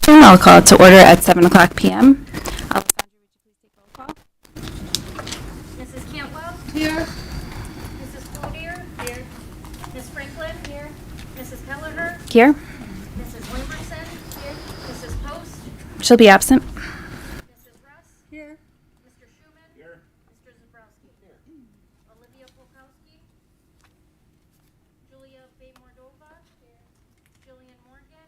I'll call it to order at 7 o'clock p.m. Alessandra, would you please take roll call? Mrs. Cantwell? Here. Mrs. Cloutier? Here. Ms. Franklin? Here. Mrs. Kelleher? Here. Mrs. Limberson? Here. Mrs. Post? She'll be absent. Mrs. Russ? Here. Mr. Schuman? Here. Mr. Zabrowski? Here. Olivia Polkowski? Julia Bay-Mordova? Here. Jillian Morgan?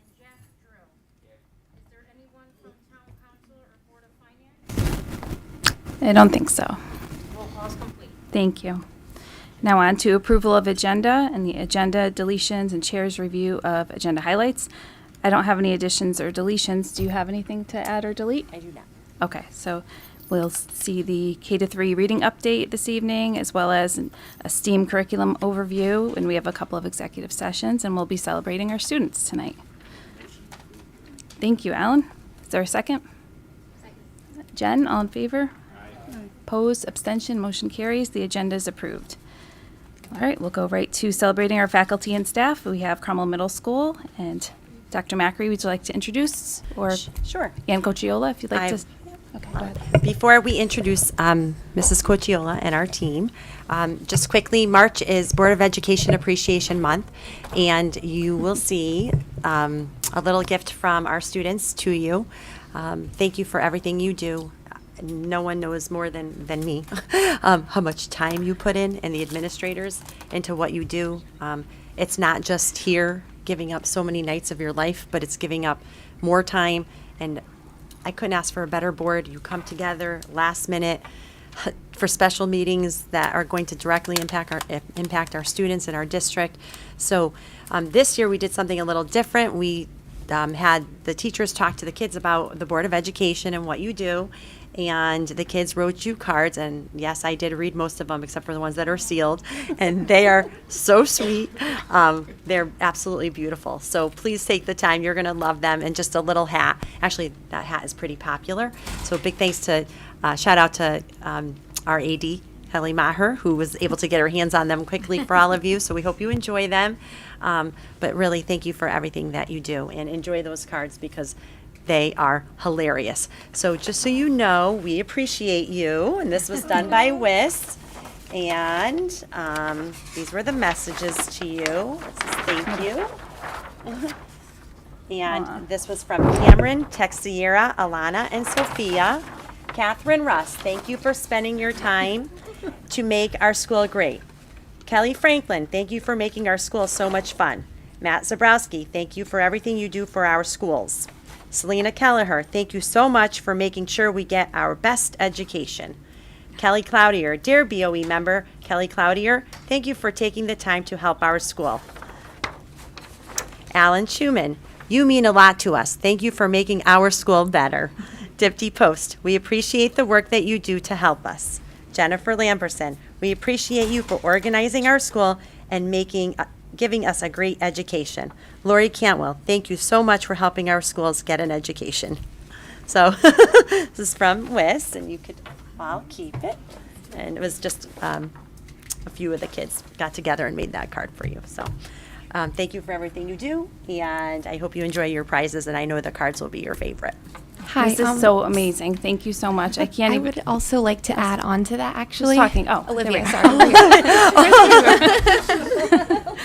And Jack Drill? Here. Is there anyone from Town Council or Board of Finance? I don't think so. Roll call is complete. Thank you. Now on to approval of agenda and the agenda deletions and chair's review of agenda highlights. I don't have any additions or deletions. Do you have anything to add or delete? I do not. Okay, so we'll see the K-3 reading update this evening, as well as a STEAM curriculum overview, and we have a couple of executive sessions, and we'll be celebrating our students tonight. Thank you, Alan. Is there a second? Second. Jen, all in favor? Aye. Opposed, abstention, motion carries. The agenda is approved. All right, we'll go right to celebrating our faculty and staff. We have Cromwell Middle School, and Dr. Macri, would you like to introduce? Or Sure. Ann Cocciola, if you'd like to. Okay, go ahead. Before we introduce Mrs. Cocciola and our team, just quickly, March is Board of Education Appreciation Month, and you will see a little gift from our students to you. Thank you for everything you do. No one knows more than me how much time you put in, and the administrators, into what you do. It's not just here giving up so many nights of your life, but it's giving up more time, and I couldn't ask for a better board. You come together last minute for special meetings that are going to directly impact our students in our district. So this year we did something a little different. We had the teachers talk to the kids about the Board of Education and what you do, and the kids wrote you cards, and yes, I did read most of them except for the ones that are sealed, and they are so sweet. They're absolutely beautiful. So please take the time. You're going to love them. And just a little hat. Actually, that hat is pretty popular. So big thanks to, shout out to our AD, Kelly Maher, who was able to get her hands on them quickly for all of you. So we hope you enjoy them. But really, thank you for everything that you do, and enjoy those cards because they are hilarious. So just so you know, we appreciate you, and this was done by WIS. And these were the messages to you. This is thank you. And this was from Cameron, Texiera, Alana, and Sophia. Catherine Russ, thank you for spending your time to make our school great. Kelly Franklin, thank you for making our school so much fun. Matt Zabrowski, thank you for everything you do for our schools. Selena Kelleher, thank you so much for making sure we get our best education. Kelly Cloutier, dear BOE member, Kelly Cloutier, thank you for taking the time to help our school. Alan Schuman, you mean a lot to us. Thank you for making our school better. Dipti Post, we appreciate the work that you do to help us. Jennifer Lamberson, we appreciate you for organizing our school and giving us a great education. Lori Cantwell, thank you so much for helping our schools get an education. So this is from WIS, and you could all keep it. And it was just a few of the kids got together and made that card for you. So thank you for everything you do, and I hope you enjoy your prizes, and I know the cards will be your favorite. Hi, This is so amazing. Thank you so much. I can't I even. would also like to add on to that, actually. Who's talking? Oh, Olivia, there we go. sorry.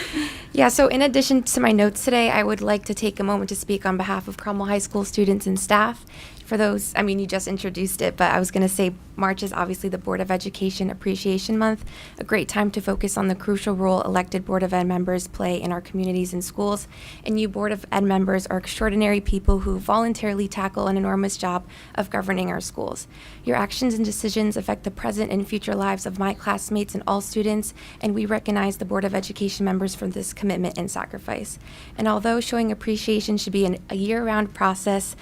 Yeah, so in addition to my notes today, I would like to take a moment to speak on behalf of Cromwell High School students and staff. For those, I mean, you just introduced it, but I was going to say March is obviously the Board of Education Appreciation Month, a great time to focus on the crucial role elected Board of Ed members play in our communities and schools. And you Board of Ed members are extraordinary people who voluntarily tackle an enormous job of governing our schools. Your actions and decisions affect the present and future lives of my classmates and all students, and we recognize the Board of Education members for this commitment and sacrifice. And although showing appreciation should be a year-round process,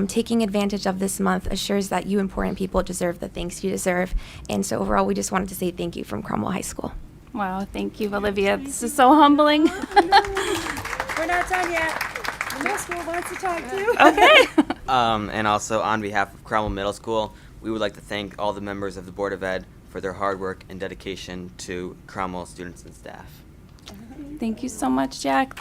taking advantage of this month assures that you important people deserve the thanks you deserve. And so overall, we just wanted to say thank you from Cromwell High School. Wow, thank you, Olivia. This is so humbling. We're not done yet. The middle school wants to talk too. Okay. And also on behalf of Cromwell Middle School, we would like to thank all the members of the Board of Ed for their hard work and dedication to Cromwell students and staff. Thank you so much, Jack.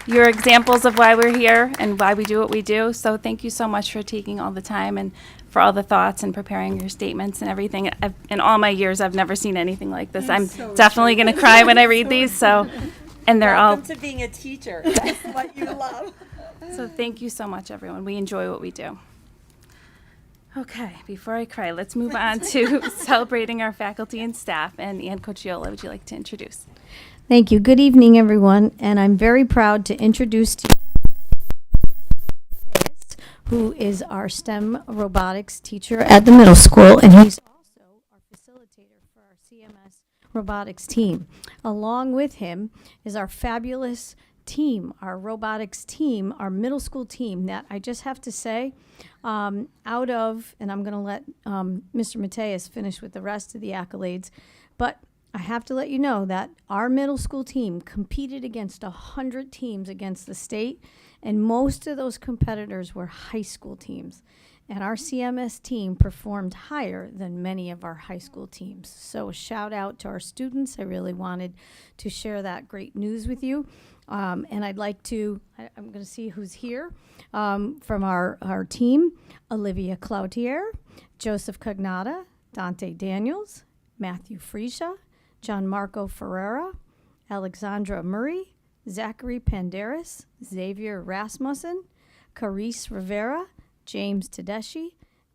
You're examples of why we're here and why we do what we do. So thank you so much for taking all the time and for all the thoughts and preparing your statements and everything. In all my years, I've never seen anything like this. I'm definitely going to cry when I read these. So, and they're all. Welcome to being a teacher. That's what you love. So thank you so much, everyone. We enjoy what we do. Okay, before I cry, let's move on to celebrating our faculty and staff. And Ann Cocciola, would you like to introduce? Thank you. Good evening, everyone. And I'm very proud to introduce to you who is our STEM robotics teacher at the middle school, and he's also our facilitator for our CMS robotics team. Along with him is our fabulous team, our robotics team, our middle school team that I just have to say, out of, and I'm going to let Mr. Mateus finish with the rest of the accolades, but I have to let you know that our middle school team competed against 100 teams against the state, and most of those competitors were high school teams. And our CMS team performed higher than many of our high school teams. So a shout out to our students. I really wanted to share that great news with you. And I'd like to, I'm going to see who's here from our team. Olivia Cloutier, Joseph Cognata, Dante Daniels, Matthew Freesia, John Marco Ferreira, Alexandra Murray, Zachary Panderis, Xavier Rasmussen, Carice Rivera, James Tedeschi,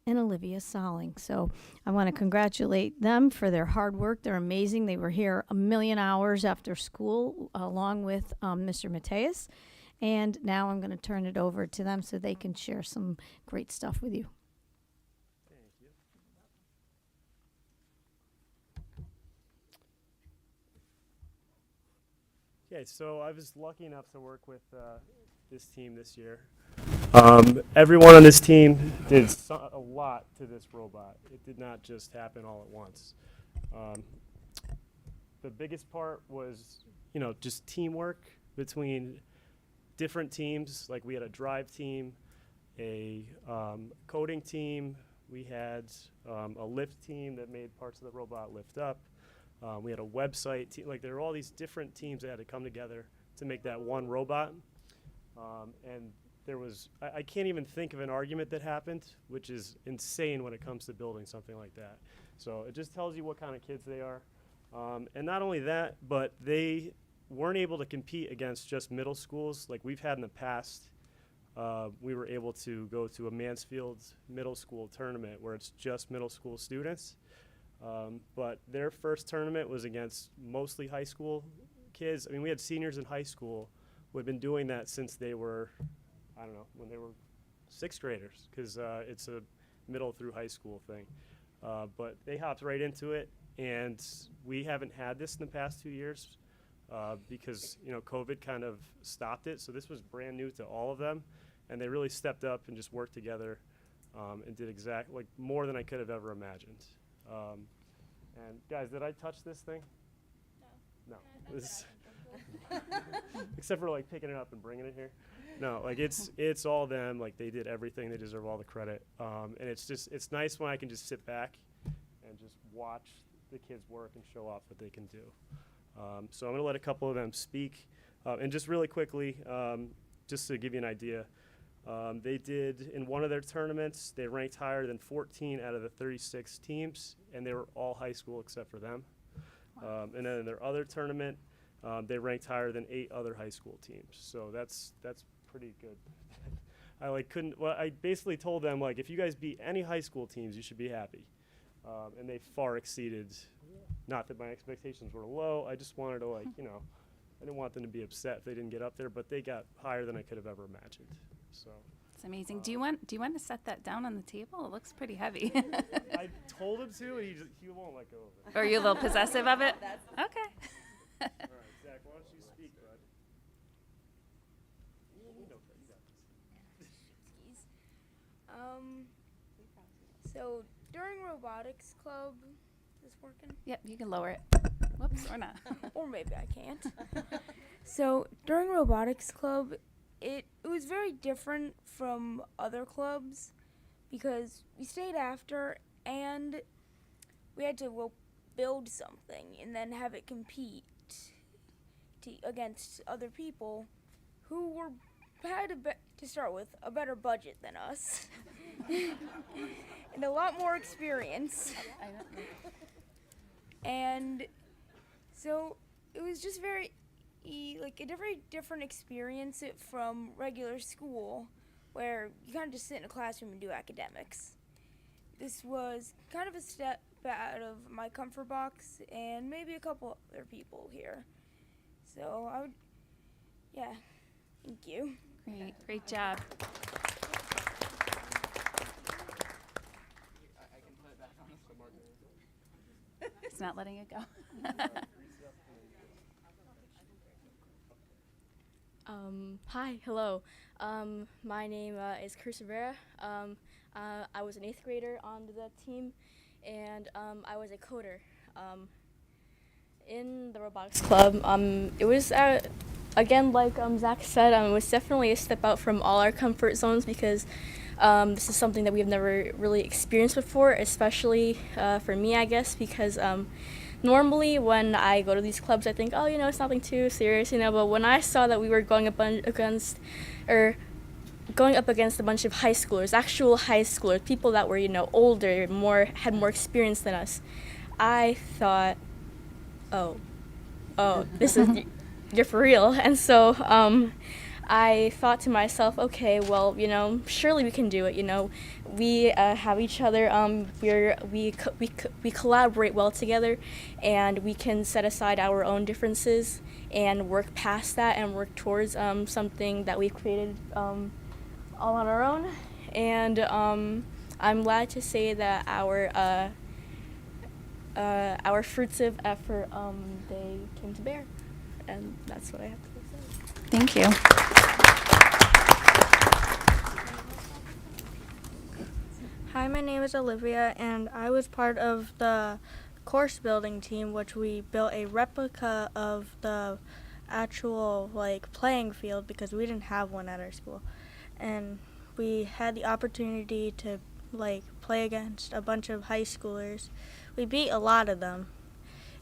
and Olivia Solling. So I want to congratulate them for their hard work. They're amazing. They were here a million hours after school along with Mr. Mateus. And now I'm going to turn it over to them so they can share some great stuff with you. Thank you. Okay, so I was lucky enough to work with this team this year. Everyone on this team did a lot to this robot. It did not just happen all at once. The biggest part was, just teamwork between different teams. Like we had a drive team, a coding team. We had a lift team that made parts of the robot lift up. We had a website team. Like there were all these different teams that had to come together to make that one robot. And there was, I can't even think of an argument that happened, which is insane when it comes to building something like that. So it just tells you what kind of kids they are. And not only that, but they weren't able to compete against just middle schools like we've had in the past. We were able to go to a Mansfield middle school tournament where it's just middle school students. But their first tournament was against mostly high school kids. I mean, we had seniors in high school who had been doing that since they were, I don't know, when they were sixth graders, because it's a middle through high school thing. But they hopped right into it, and we haven't had this in the past 2 years because, COVID kind of stopped it. So this was brand new to all of them, and they really stepped up and just worked together and did more than I could have ever imagined. And guys, did I touch this thing? No. Except for picking it up and bringing it here. No, it's all them. They did everything. They deserve all the credit. And it's nice when I can just sit back and just watch the kids work and show off what they can do. So I'm going to let a couple of them speak. And just really quickly, just to give you an idea, they did, in one of their tournaments, they ranked higher than 14 out of the 36 teams, and they were all high school except for them. And then in their other tournament, they ranked higher than 8 other high school teams. So that's pretty good. I basically told them, if you guys beat any high school teams, you should be happy. And they far exceeded, not that my expectations were low, I just wanted to, I didn't want them to be upset if they didn't get up there, but they got higher than I could have ever imagined. So It's amazing. Do you want to set that down on the table? It looks pretty heavy. I told him to, and he won't let go of it. Are you a little possessive of it? Okay. All right, Zach, why don't you speak, bud? You got this. So during robotics club, is this working? Yep, you can lower it. Whoops, or not. Or maybe I can't. So during robotics club, it was very different from other clubs because we stayed after and we had to build something and then have it compete. against other people who had to start with a better budget than us and a lot more experience. And so it was just like a very different experience from regular school, where you kind of just sit in a classroom and do academics. This was kind of a step out of my comfort box and maybe a couple other people here. So thank you. Great job. It's not letting it go. Hi, hello. My name is Cruz Rivera. I was an 8th grader on the team, and I was a coder in the robotics club. It was, again, like Zach said, it was definitely a step out from all our comfort zones, because this is something that we've never really experienced before, especially for me, I guess, because normally when I go to these clubs, I think, it's nothing too serious, but when I saw that we were going up against a bunch of high schoolers, actual high schoolers, people that were, older, had more experience than us, I thought, oh, this is, you're for real. And so I thought to myself, okay, well, surely we can do it. We have each other. We collaborate well together, and we can set aside our own differences and work past that and work towards something that we've created all on our own. And I'm glad to say that our fruits of effort, they came to bear, and that's what I have to say. Thank you. Hi, my name is Olivia, and I was part of the course building team, which we built a replica of the actual playing field, because we didn't have one at our school, and we had the opportunity to play against a bunch of high schoolers. We beat a lot of them,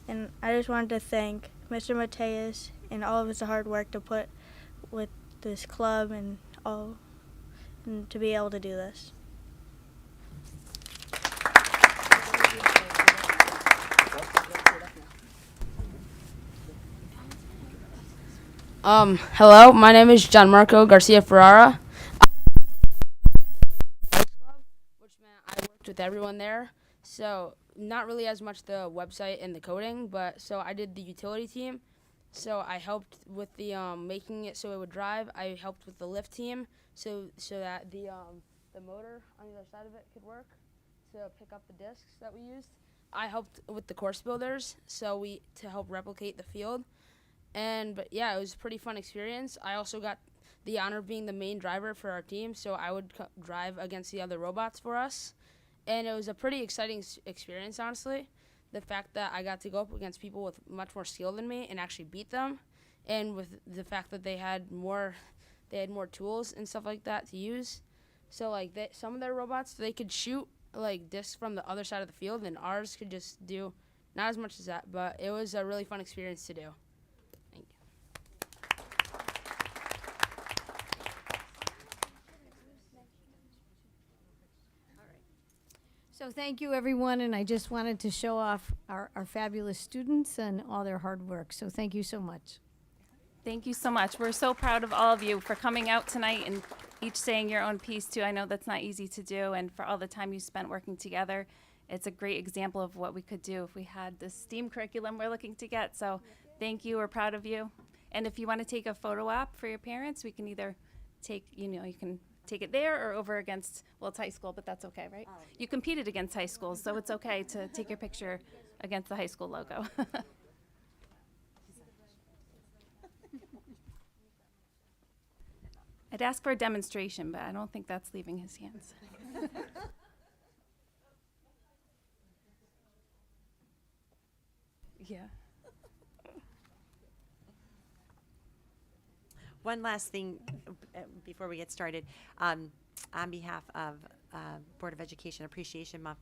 and I just wanted to thank Mr. Mateus and all of his hard work to put with this club and to be able to do this. Hello, my name is Gianmarco Garcia Ferrara. Which meant I worked with everyone there. So not really as much the website and the coding, but so I did the utility team. So I helped with the making it so it would drive. I helped with the lift team so that the motor on the other side of it could work to pick up the discs that we used. I helped with the course builders to help replicate the field. But yeah, it was a pretty fun experience. I also got the honor of being the main driver for our team, so I would drive against the other robots for us. And it was a pretty exciting experience, honestly. The fact that I got to go up against people with much more skill than me and actually beat them, and with the fact that they had more tools and stuff like that to use. So some of their robots, they could shoot discs from the other side of the field, and ours could just do not as much as that. But it was a really fun experience to do. Thank you. So thank you, everyone, and I just wanted to show off our fabulous students and all their hard work. So thank you so much. Thank you so much. We're so proud of all of you for coming out tonight and each saying your own piece, too. I know that's not easy to do, and for all the time you spent working together. It's a great example of what we could do if we had the STEAM curriculum we're looking to get. So thank you. We're proud of you. And if you want to take a photo op for your parents, we can either take, you can take it there or over against, well, it's high school, but that's okay, right? You competed against high schools, so it's okay to take your picture against the high school logo. I'd ask for a demonstration, but I don't think that's leaving his hands. Yeah. One last thing before we get started. On behalf of Board of Education Appreciation Month,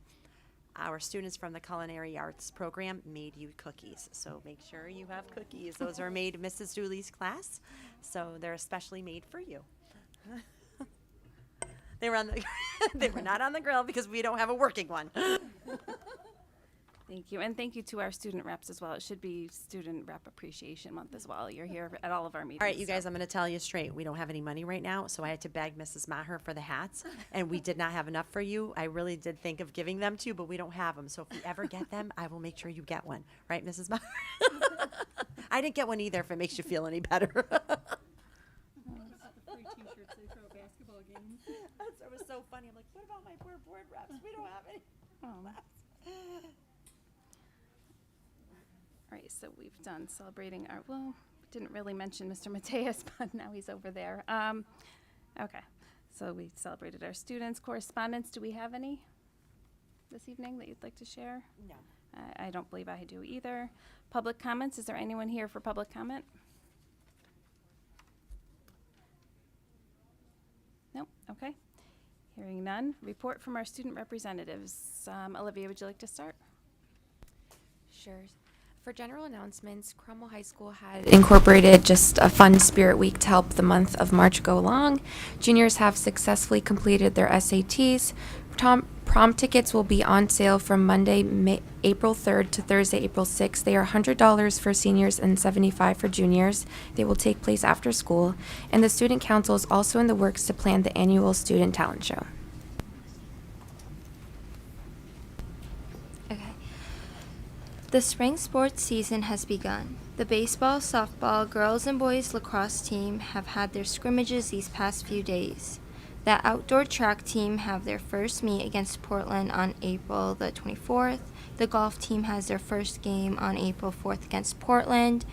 our students from the culinary arts program made you cookies. So make sure you have cookies. Those are made Mrs. Dooley's class, so they're especially made for you. They were on the they were not on the grill because we don't have a working one. Thank you, and thank you to our student reps as well. It should be Student Rep Appreciation Month as well. You're here at all of our meetings. All right, you guys, so. I'm going to tell you straight. We don't have any money right now, so I had to beg Mrs. Maher for the hats, and we did not have enough for you. I really did think of giving them to you, but we don't have them. So if we ever get them, I will make sure you get one. Right, Mrs. Maher? I didn't get one either, if it makes you feel any better. That was so funny. I'm like, what about my poor board reps? We don't have any. All right, so we've done celebrating our, well, we didn't really mention Mr. Mateus, but now he's over there. Okay, so we celebrated our students. Correspondence, do we have any this evening that you'd like to share? No. I don't believe I do either. Public comments, is there anyone here for public comment? Nope, okay. Hearing none. Report from our student representatives. Olivia, would you like to start? Sure. For general announcements, Cromwell High School had incorporated just a fun spirit week to help the month of March go along. Juniors have successfully completed their SATs. Prom tickets will be on sale from Monday, April 3rd to Thursday, April 6th. They are $100 for seniors and $75 for juniors. They will take place after school. And the Student Council is also in the works to plan the annual Student Talent Show. Okay. The spring sports season has begun. The baseball, softball, girls and boys lacrosse team have had their scrimmages these past few days. The outdoor track team have their first meet against Portland on April the 24th. The golf team has their first game on April 4th against Portland.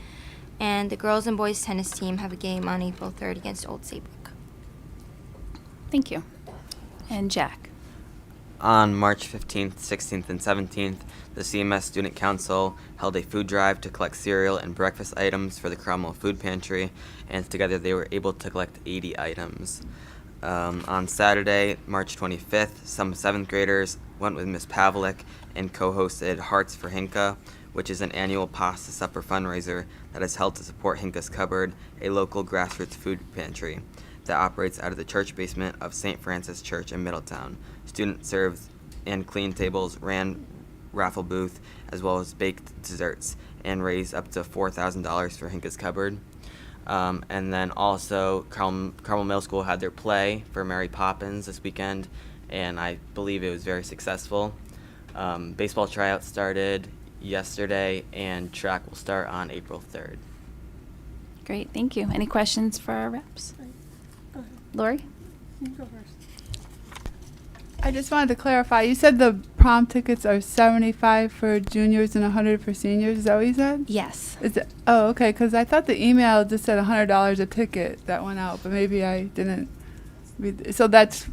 And the girls and boys tennis team have a game on April 3rd against Old Saybrook. Thank you. And Jack. On March 15th, 16th, and 17th, the CMS Student Council held a food drive to collect cereal and breakfast items for the Cromwell Food Pantry, and together they were able to collect 80 items. On Saturday, March 25th, some 7th graders went with Miss Pavlik and co-hosted Hearts for Hinka, which is an annual pasta supper fundraiser that is held to support Hinka's Cupboard, a local grassroots food pantry that operates out of the church basement of St. Francis Church in Middletown. Students served and cleaned tables, ran raffle booth, as well as baked desserts, and raised up to $4,000 for Hinka's Cupboard. And then also, Cromwell Middle School had their play for Mary Poppins this weekend, and I believe it was very successful. Baseball tryouts started yesterday, and track will start on April 3rd. Great, thank you. Any questions for our reps? Lori? You go first. I just wanted to clarify. You said the prom tickets are $75 for juniors and $100 for seniors. Is that what you said? Yes. Is it? Oh, okay. Because I thought the email just said $100 a ticket that went out, but maybe I didn't read. So that's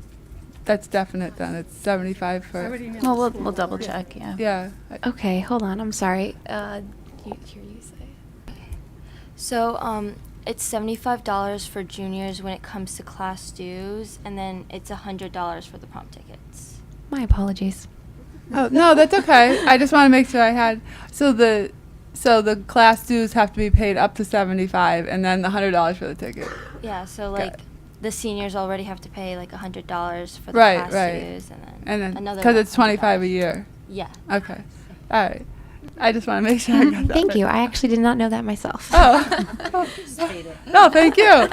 definite then. It's $75 for. Well, we'll double check. Yeah. Yeah. Okay, hold on. I'm sorry. You say. So, it's $75 for juniors when it comes to class dues, and then it's $100 for the prom tickets. My apologies. Oh no, that's okay. I just want to make sure I had. So the class dues have to be paid up to $75, and then the $100 for the ticket. Yeah, so Got like it. the seniors already have to pay like $100 for the Right, class right. dues, and then And then another because it's $100. $25 a year. Yeah. Okay. All right. I just want to make sure I got that. Thank you. I actually did not know that myself. Oh. No, thank you.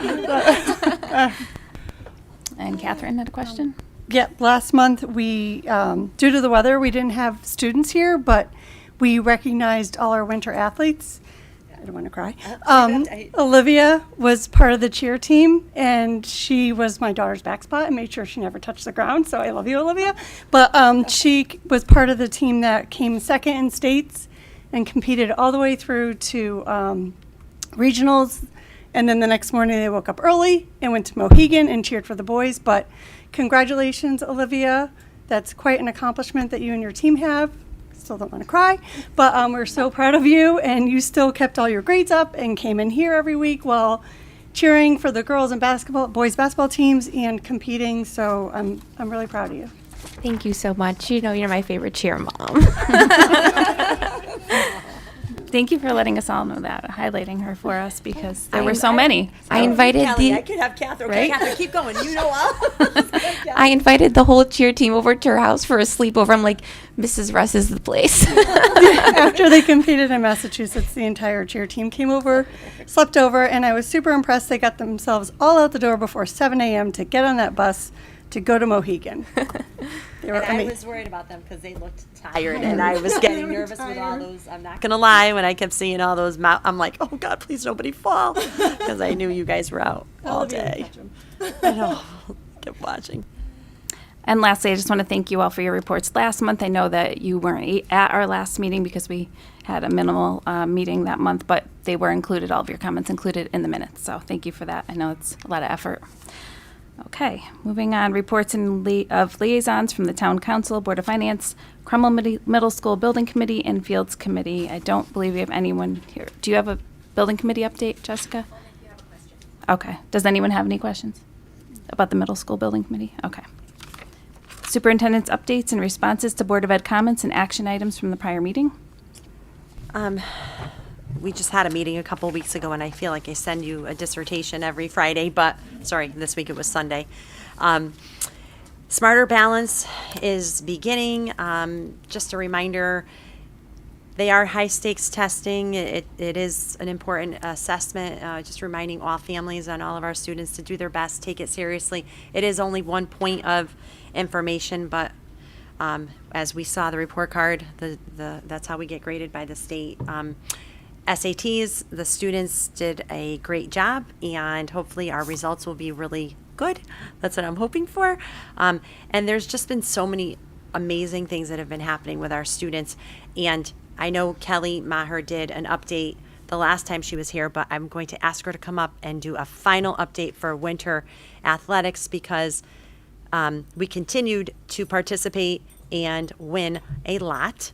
And Catherine had a question? Yeah, last month we, due to the weather, we didn't have students here, but we recognized all our winter athletes. I don't want to cry. Olivia was part of the cheer team, and she was my daughter's back spot and made sure she never touched the ground, so I love you, Olivia. But she was part of the team that came second in states and competed all the way through to regionals. And then the next morning they woke up early and went to Mohegan and cheered for the boys. But congratulations, Olivia. That's quite an accomplishment that you and your team have. Still don't want to cry, but we're so proud of you, and you still kept all your grades up and came in here every week while cheering for the girls and boys basketball teams and competing. So I'm really proud of you. Thank you so much. You know you're my favorite cheer mom. Thank you for letting us all know that, highlighting her for us, because there were so many. I invited I could have Catherine. Right? Catherine, keep going. You know all. I invited the whole cheer team over to her house for a sleepover. I'm like, Mrs. Russ is the place. After they competed in Massachusetts, the entire cheer team came over, slept over, and I was super impressed. They got themselves all out the door before 7 a.m. to get on that bus to go to Mohegan. They were And I was worried about them because they looked tired, and I was getting nervous with all those. I'm not gonna lie, when I kept seeing all those, I'm like, oh God, please nobody fall, because I knew you guys were out all day. I know. Kept watching. And lastly, I just want to thank you all for your reports last month. I know that you weren't at our last meeting because we had a minimal meeting that month, but they were included, all of your comments included in the minutes. So thank you for that. I know it's a lot of effort. Okay, moving on, reports of liaisons from the Town Council, Board of Finance, Cromwell Middle School Building Committee, and Fields Committee. I don't believe we have anyone here. Do you have a building committee update, Jessica? Okay. Does anyone have any questions about the middle school building committee? Okay. Superintendent's updates and responses to Board of Ed comments and action items from the prior meeting. We just had a meeting a couple weeks ago, and I feel like I send you a dissertation every Friday, but sorry, this week it was Sunday. Smarter Balance is beginning. Just a reminder, they are high stakes testing. It is an important assessment, just reminding all families and all of our students to do their best, take it seriously. It is only 1 point of information, but as we saw the report card, that's how we get graded by the state. SATs, the students did a great job, and hopefully our results will be really good. That's what I'm hoping for. And there's just been so many amazing things that have been happening with our students. And I know Kelly Maher did an update the last time she was here, but I'm going to ask her to come up and do a final update for winter athletics, because we continued to participate and win a lot,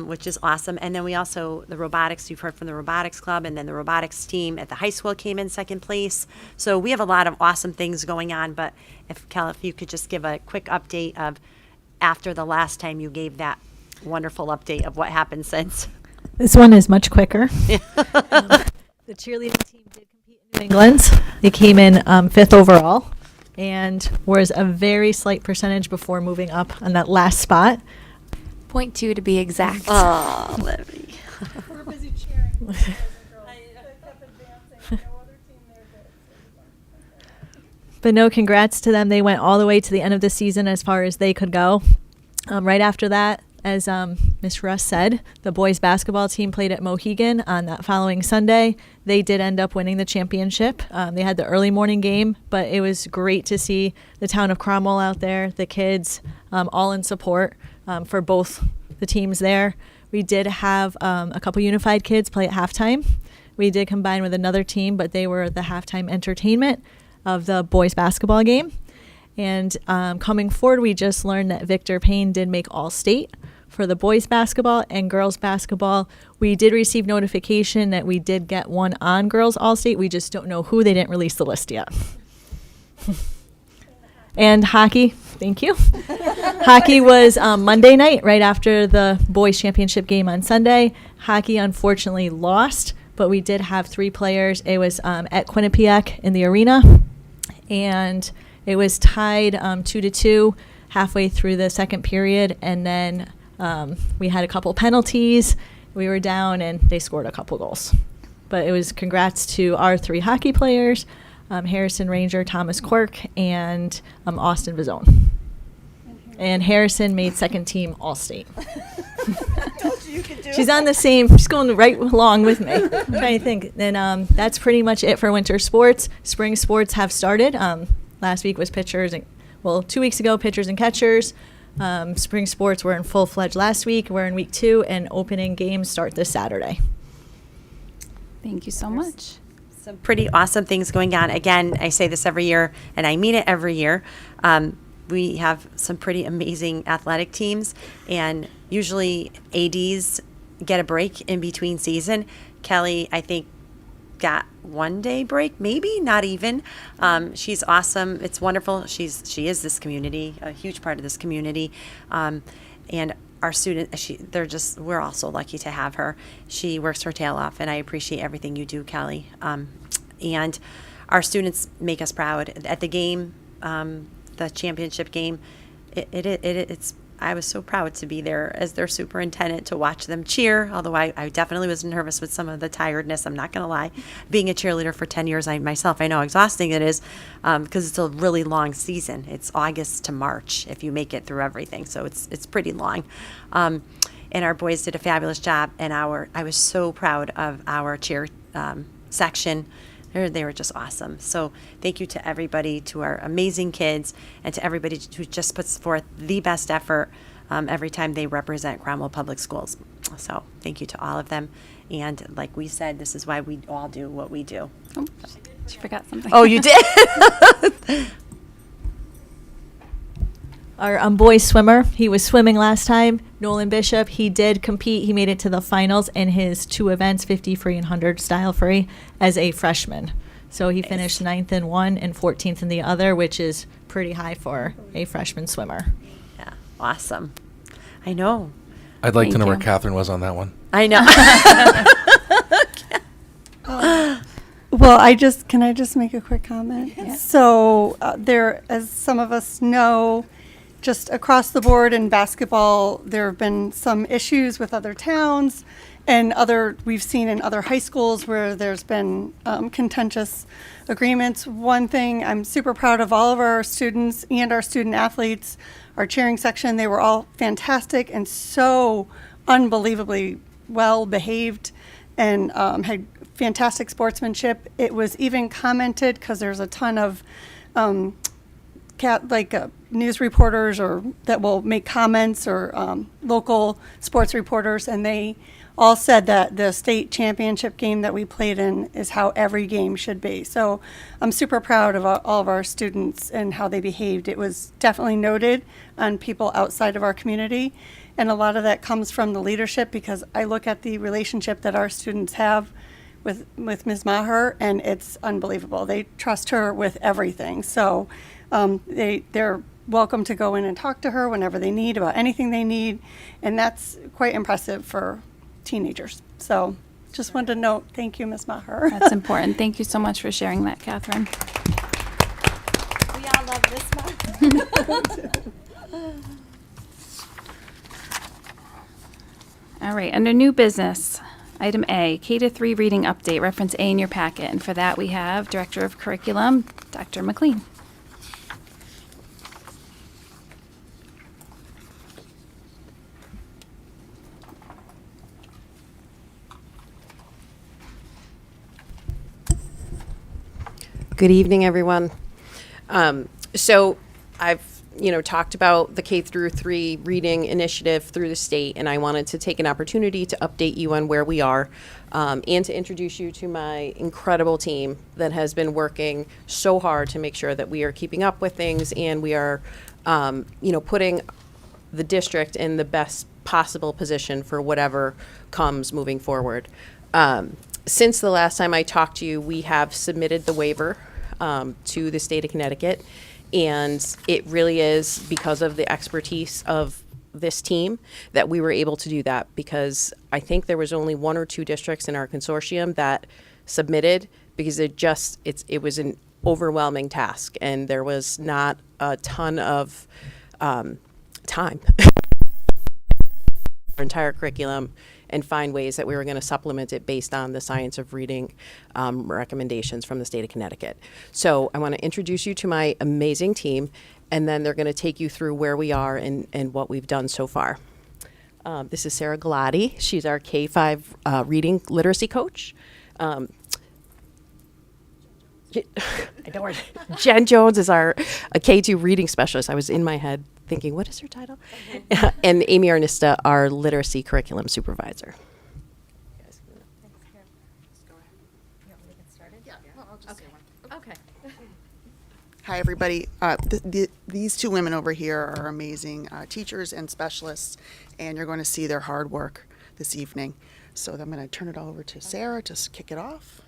which is awesome. And then we also, the robotics, you've heard from the robotics club, and then the robotics team at the high school came in second place. So we have a lot of awesome things going on. But if you could just give a quick update of after the last time you gave that wonderful update of what happened since. This one is much quicker. The cheerleading team did compete in New England. They came in fifth overall, and was a very slight percentage before moving up on that last spot. 0.2 to be exact. Oh, Libby. We're busy cheering. But no, congrats to them. They went all the way to the end of the season as far as they could go. Right after that, as Miss Russ said, the boys basketball team played at Mohegan on that following Sunday. They did end up winning the championship. They had the early morning game, but it was great to see the town of Cromwell out there, the kids, all in support for both the teams there. We did have a couple unified kids play at halftime. We did combine with another team, but they were the halftime entertainment of the boys basketball game. And coming forward, we just learned that Victor Payne did make All-State for the boys basketball and girls basketball. We did receive notification that we did get one on girls All-State. We just don't know who. They didn't release the list yet. And hockey, thank you. Hockey was Monday night, right after the boys championship game on Sunday. Hockey unfortunately lost, but we did have 3 players. It was at Quinnipiac in the arena, and it was tied 2-2 halfway through the second period, and then we had a couple penalties. We were down, and they scored a couple goals. But it was congrats to our 3 hockey players, Harrison Ranger, Thomas Quirk, and Austin Vizone. And Harrison made second team All-State. She's on the same, she's going right along with me. I'm trying to think. And that's pretty much it for winter sports. Spring sports have started. Last week was pitchers, 2 weeks ago, pitchers and catchers. Spring sports were in full-fledged last week. We're in week 2, and opening games start this Saturday. Thank you so much. Some pretty awesome things going on. Again, I say this every year, and I mean it every year. We have some pretty amazing athletic teams, and usually ADs get a break in between season. Kelly, I think, got 1 day break, maybe not even. She's awesome. It's wonderful. She is this community, a huge part of this community, and our students. We're also lucky to have her. She works her tail off, and I appreciate everything you do, Kelly. And our students make us proud. At the game, the championship game, it's. I was so proud to be there as their superintendent to watch them cheer, although I definitely was nervous with some of the tiredness. I'm not going to lie. Being a cheerleader for 10 years I know how exhausting it is because it's a really long season. It's August to March if you make it through everything, so it's pretty long. And our boys did a fabulous job, and I was so proud of our cheer section. They were just awesome. So thank you to everybody, to our amazing kids, and to everybody who just puts forth the best effort every time they represent Cromwell Public Schools. So thank you to all of them. And like we said, this is why we all do what we do. Oh, she forgot something. Oh, you did? Our boy swimmer, he was swimming last time. Nolan Bishop, he did compete. He made it to the finals in his 2 events, 50 free and 100 style free, as a freshman. So he finished 9th in one and 14th in the other, which is pretty high for a freshman swimmer. Yeah, awesome. I know. I'd like to know you. where Catherine was on that one. I know. Well, can I just make a quick comment? Yeah. So there, as some of us know, just across the board in basketball, there have been some issues with other towns and we've seen in other high schools where there's been contentious agreements. One thing, I'm super proud of all of our students and our student athletes, our cheering section. They were all fantastic and so unbelievably well behaved and had fantastic sportsmanship. It was even commented, because there's a ton of news reporters or that will make comments, or local sports reporters, and they all said that the state championship game that we played in is how every game should be. So I'm super proud of all of our students and how they behaved. It was definitely noted on people outside of our community, and a lot of that comes from the leadership, because I look at the relationship that our students have with Ms. Maher, and it's unbelievable. They trust her with everything. So they're welcome to go in and talk to her whenever they need about anything they need, and that's quite impressive for teenagers. So just wanted to note, thank you, Ms. Maher. That's important. Thank you so much for sharing that, Catherine. We all love this one. All right, under new business, item A, K-3 reading update, reference A in your packet. And for that, we have Director of Curriculum, Dr. McLean. Good evening, everyone. So I've talked about the K through 3 reading initiative through the state, and I wanted to take an opportunity to update you on where we are, and to introduce you to my incredible team that has been working so hard to make sure that we are keeping up with things, and we are, putting the district in the best possible position for whatever comes moving forward. Since the last time I talked to you, we have submitted the waiver to the state of Connecticut, and it really is because of the expertise of this team that we were able to do that, because I think there was only 1 or 2 districts in our consortium that submitted, because it was an overwhelming task, and there was not a ton of time our entire curriculum and find ways that we were going to supplement it based on the science of reading recommendations from the state of Connecticut. So I want to introduce you to my amazing team, and then they're going to take you through where we are and what we've done so far. This is Sarah Galati. She's our K-5 reading literacy coach. Jen Jones is our K2 reading specialist. I was in my head thinking, what is her title? And Amy Arnista, our literacy curriculum supervisor. Okay. Hi, everybody. These 2 women over here are amazing teachers and specialists, and you're going to see their hard work this evening. So I'm going to turn it over to Sarah to kick it off.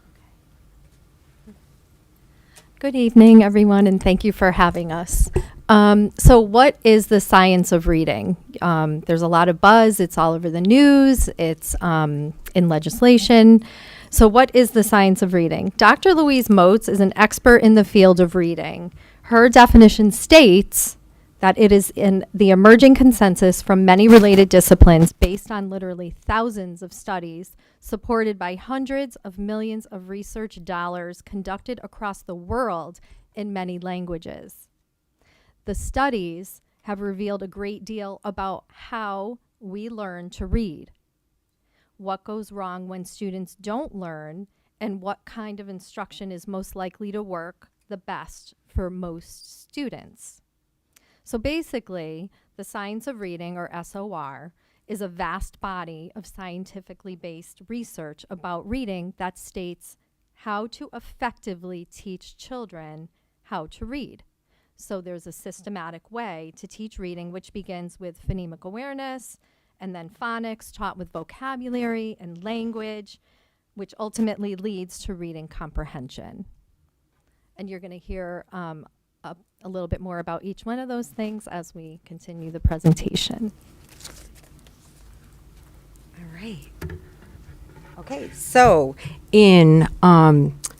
Good evening, everyone, and thank you for having us. So what is the science of reading? There's a lot of buzz. It's all over the news. It's in legislation. So what is the science of reading? Dr. Louise Moats is an expert in the field of reading. Her definition states that it is in the emerging consensus from many related disciplines based on literally thousands of studies supported by hundreds of millions of research dollars conducted across the world in many languages. The studies have revealed a great deal about how we learn to read, what goes wrong when students don't learn, and what kind of instruction is most likely to work the best for most students. So basically, the science of reading, or SOR, is a vast body of scientifically based research about reading that states how to effectively teach children how to read. So there's a systematic way to teach reading, which begins with phonemic awareness, and then phonics taught with vocabulary and language, which ultimately leads to reading comprehension. And you're going to hear a little bit more about each one of those things as we continue the presentation. All right. Okay, so in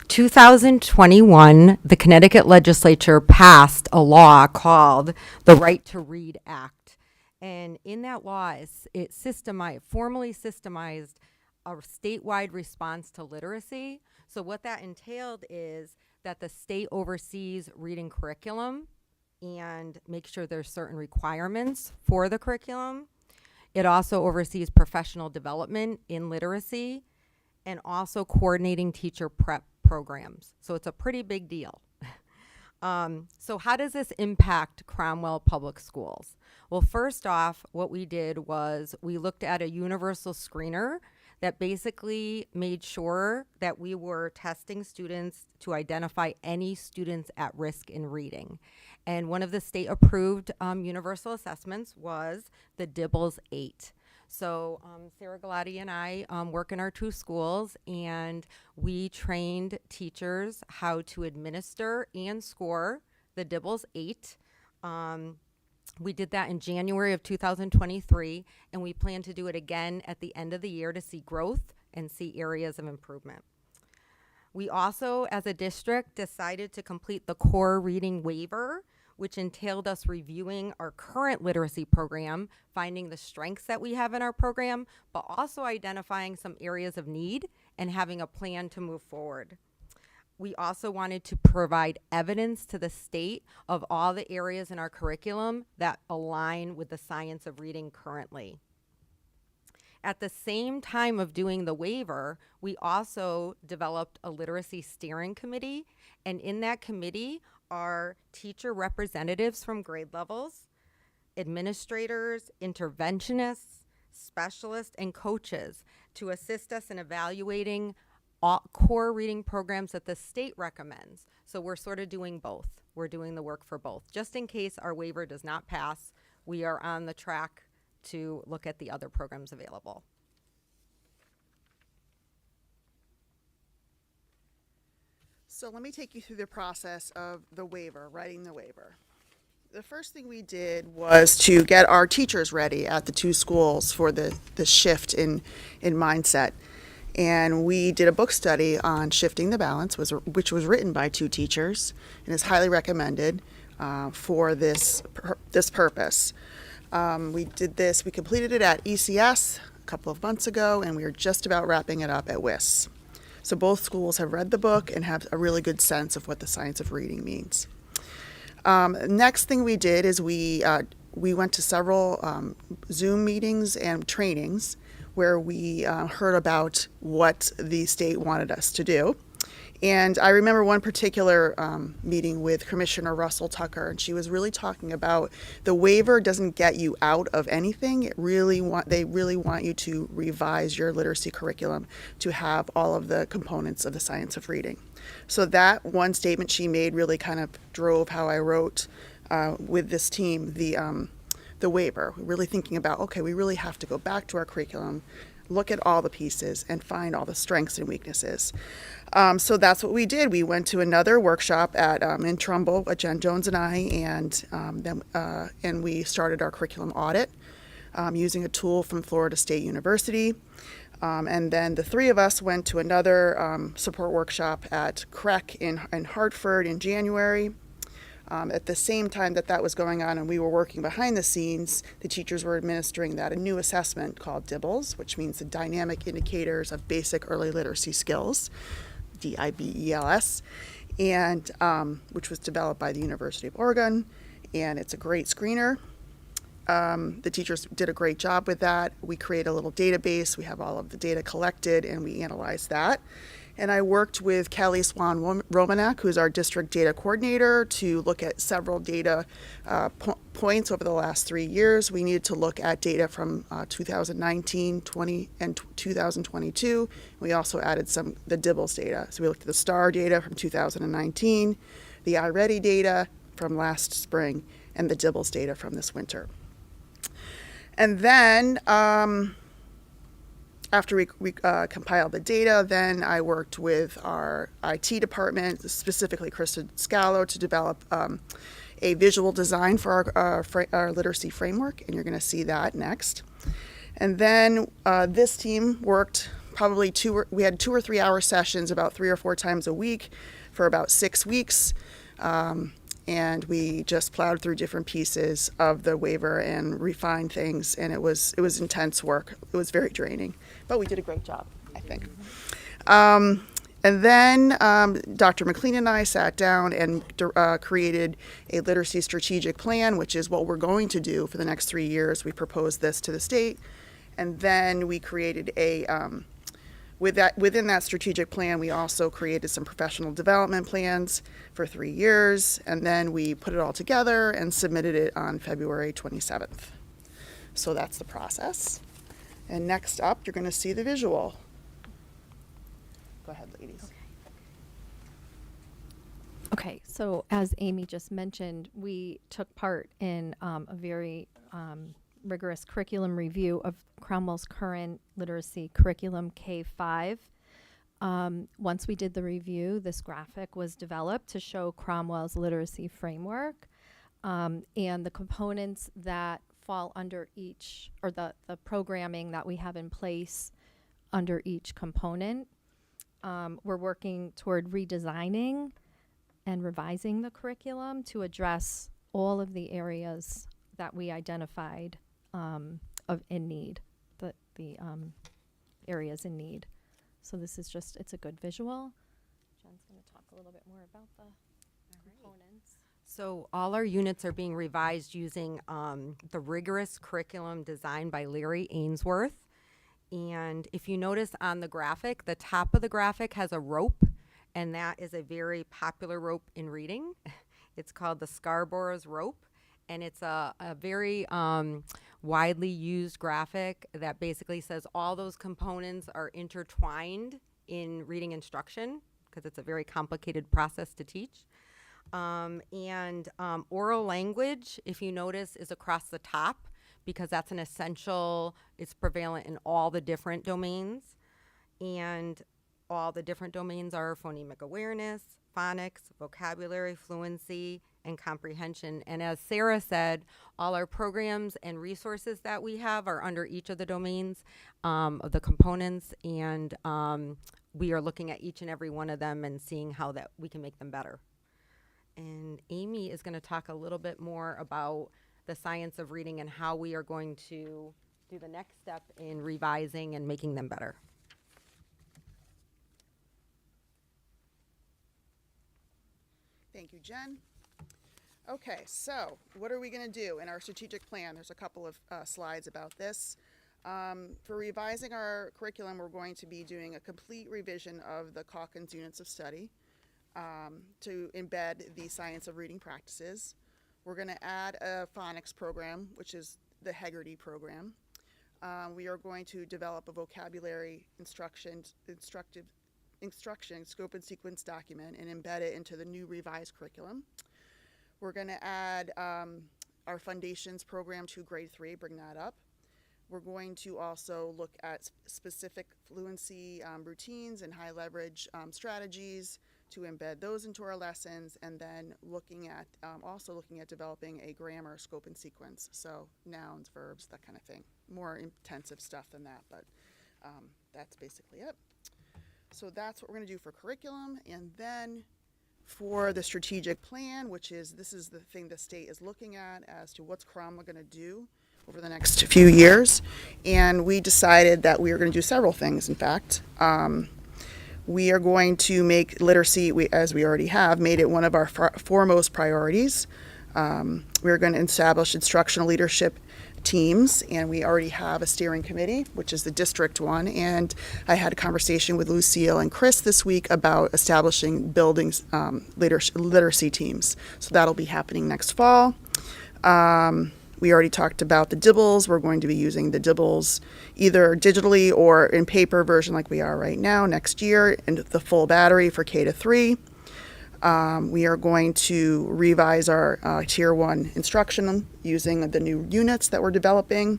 2021, the Connecticut legislature passed a law called the Right to Read Act. And in that law, it formally systemized a statewide response to literacy. So what that entailed is that the state oversees reading curriculum and makes sure there's certain requirements for the curriculum. It also oversees professional development in literacy and also coordinating teacher prep programs. So it's a pretty big deal. So how does this impact Cromwell Public Schools? Well, first off, what we did was we looked at a universal screener that basically made sure that we were testing students to identify any students at risk in reading. And one of the state-approved universal assessments was the DIBELS 8. So Sarah Galati and I work in our two schools, and we trained teachers how to administer and score the DIBELS 8. We did that in January of 2023, and we plan to do it again at the end of the year to see growth and see areas of improvement. We also, as a district, decided to complete the core reading waiver, which entailed us reviewing our current literacy program, finding the strengths that we have in our program, but also identifying some areas of need and having a plan to move forward. We also wanted to provide evidence to the state of all the areas in our curriculum that align with the science of reading currently. At the same time of doing the waiver, we also developed a literacy steering committee, and in that committee are teacher representatives from grade levels, administrators, interventionists, specialists, and coaches to assist us in evaluating all core reading programs that the state recommends. So we're sort of doing both. We're doing the work for both. Just in case our waiver does not pass, we are on the track to look at the other programs available. So let me take you through the process of the waiver, writing the waiver. The first thing we did was to get our teachers ready at the two schools for the shift in mindset. And we did a book study on Shifting the Balance, which was written by two teachers and is highly recommended for this purpose. We completed it at ECS a couple of months ago, and we are just about wrapping it up at WIS. So both schools have read the book and have a really good sense of what the science of reading means. Next thing we did is we went to several Zoom meetings and trainings where we heard about what the state wanted us to do. And I remember one particular meeting with Commissioner Russell Tucker, and she was really talking about the waiver doesn't get you out of anything. They really want you to revise your literacy curriculum to have all of the components of the science of reading. So that one statement she made really kind of drove how I wrote with this team the waiver. We're really thinking about, okay, we really have to go back to our curriculum, look at all the pieces and find all the strengths and weaknesses. So that's what we did. We went to another workshop at in Trumbull, Jen Jones and I, and we started our curriculum audit using a tool from Florida State University. And then the three of us went to another support workshop at CREC in Hartford in January. At the same time that was going on and we were working behind the scenes, the teachers were administering a new assessment called DIBELS, which means the Dynamic Indicators of Basic Early Literacy Skills, DIBELS, and which was developed by the University of Oregon, and it's a great screener. The teachers did a great job with that. We create a little database. We have all of the data collected, and we analyze that. And I worked with Kelly Swan-Romanek, who's our district data coordinator, to look at several data points over the last 3 years. We needed to look at data from 2019, 20, and 2022. We also added the DIBELS data. So we looked at the STAR data from 2019, the iReady data from last spring, and the DIBELS data from this winter. And then after we compiled the data, then I worked with our IT department, specifically Krista Scalo, to develop a visual design for our literacy framework, and you're going to see that next. And then this team worked probably we had 2 or 3 hour sessions about 3 or 4 times a week for about 6 weeks. And we just plowed through different pieces of the waiver and refined things, and it was intense work. It was very draining, but we did a great job, I think. And then Dr. McLean and I sat down and created a literacy strategic plan, which is what we're going to do for the next 3 years. We proposed this to the state, and then we created within that strategic plan, we also created some professional development plans for 3 years, and then we put it all together and submitted it on February 27th. So that's the process. And next up, you're going to see the visual. Go ahead, ladies. Okay, so as Amy just mentioned, we took part in a very rigorous curriculum review of Cromwell's current literacy curriculum K-5. Once we did the review, this graphic was developed to show Cromwell's literacy framework and the components that fall under each, or the programming that we have in place under each component. We're working toward redesigning and revising the curriculum to address all of the areas that we identified in need, the areas in need. So this is just, it's a good visual. Jen's going to talk a little bit more about the components. So all our units are being revised using the rigorous curriculum designed by Larry Ainsworth. And if you notice on the graphic, the top of the graphic has a rope, and that is a very popular rope in reading. It's called the Scarborough's rope, and it's a very widely used graphic that basically says all those components are intertwined in reading instruction, because it's a very complicated process to teach. And oral language, if you notice, is across the top, because that's an essential, it's prevalent in all the different domains. And all the different domains are phonemic awareness, phonics, vocabulary, fluency, and comprehension. And as Sarah said, all our programs and resources that we have are under each of the domains of the components, and we are looking at each and every one of them and seeing how that we can make them better. And Amy is going to talk a little bit more about the science of reading and how we are going to do the next step in revising and making them better. Thank you, Jen. Okay, so what are we going to do in our strategic plan? There's a couple of slides about this. For revising our curriculum, we're going to be doing a complete revision of the Calkins units of study to embed the science of reading practices. We're going to add a phonics program, which is the Hegarty program. We are going to develop a vocabulary instruction scope and sequence document and embed it into the new revised curriculum. We're going to add our foundations program to grade 3, bring that up. We're going to also look at specific fluency routines and high leverage strategies to embed those into our lessons, and then also looking at developing a grammar scope and sequence. So nouns, verbs, that kind of thing. More intensive stuff than that, but that's basically it. So that's what we're going to do for curriculum. And then for the strategic plan, this is the thing the state is looking at as to what's Cromwell going to do over the next few years. And we decided that we are going to do several things, in fact. We are going to make literacy, as we already have, made it one of our foremost priorities. We're going to establish instructional leadership teams, and we already have a steering committee, which is the district one. And I had a conversation with Lucille and Chris this week about establishing buildings literacy teams. So that'll be happening next fall. We already talked about the DIBELS. We're going to be using the DIBELS either digitally or in paper version like we are right now next year, and the full battery for K-3. We are going to revise our Tier 1 instruction using the new units that we're developing.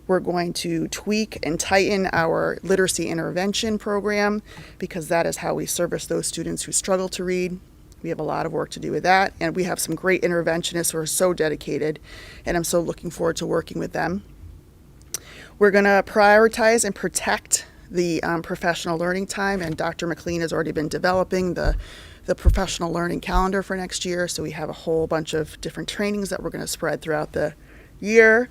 We're going to tweak and tighten our literacy intervention program because that is how we service those students who struggle to read. We have a lot of work to do with that, and we have some great interventionists who are so dedicated, and I'm so looking forward to working with them. We're going to prioritize and protect the professional learning time, and Dr. McLean has already been developing the professional learning calendar for next year, so we have a whole bunch of different trainings that we're going to spread throughout the year.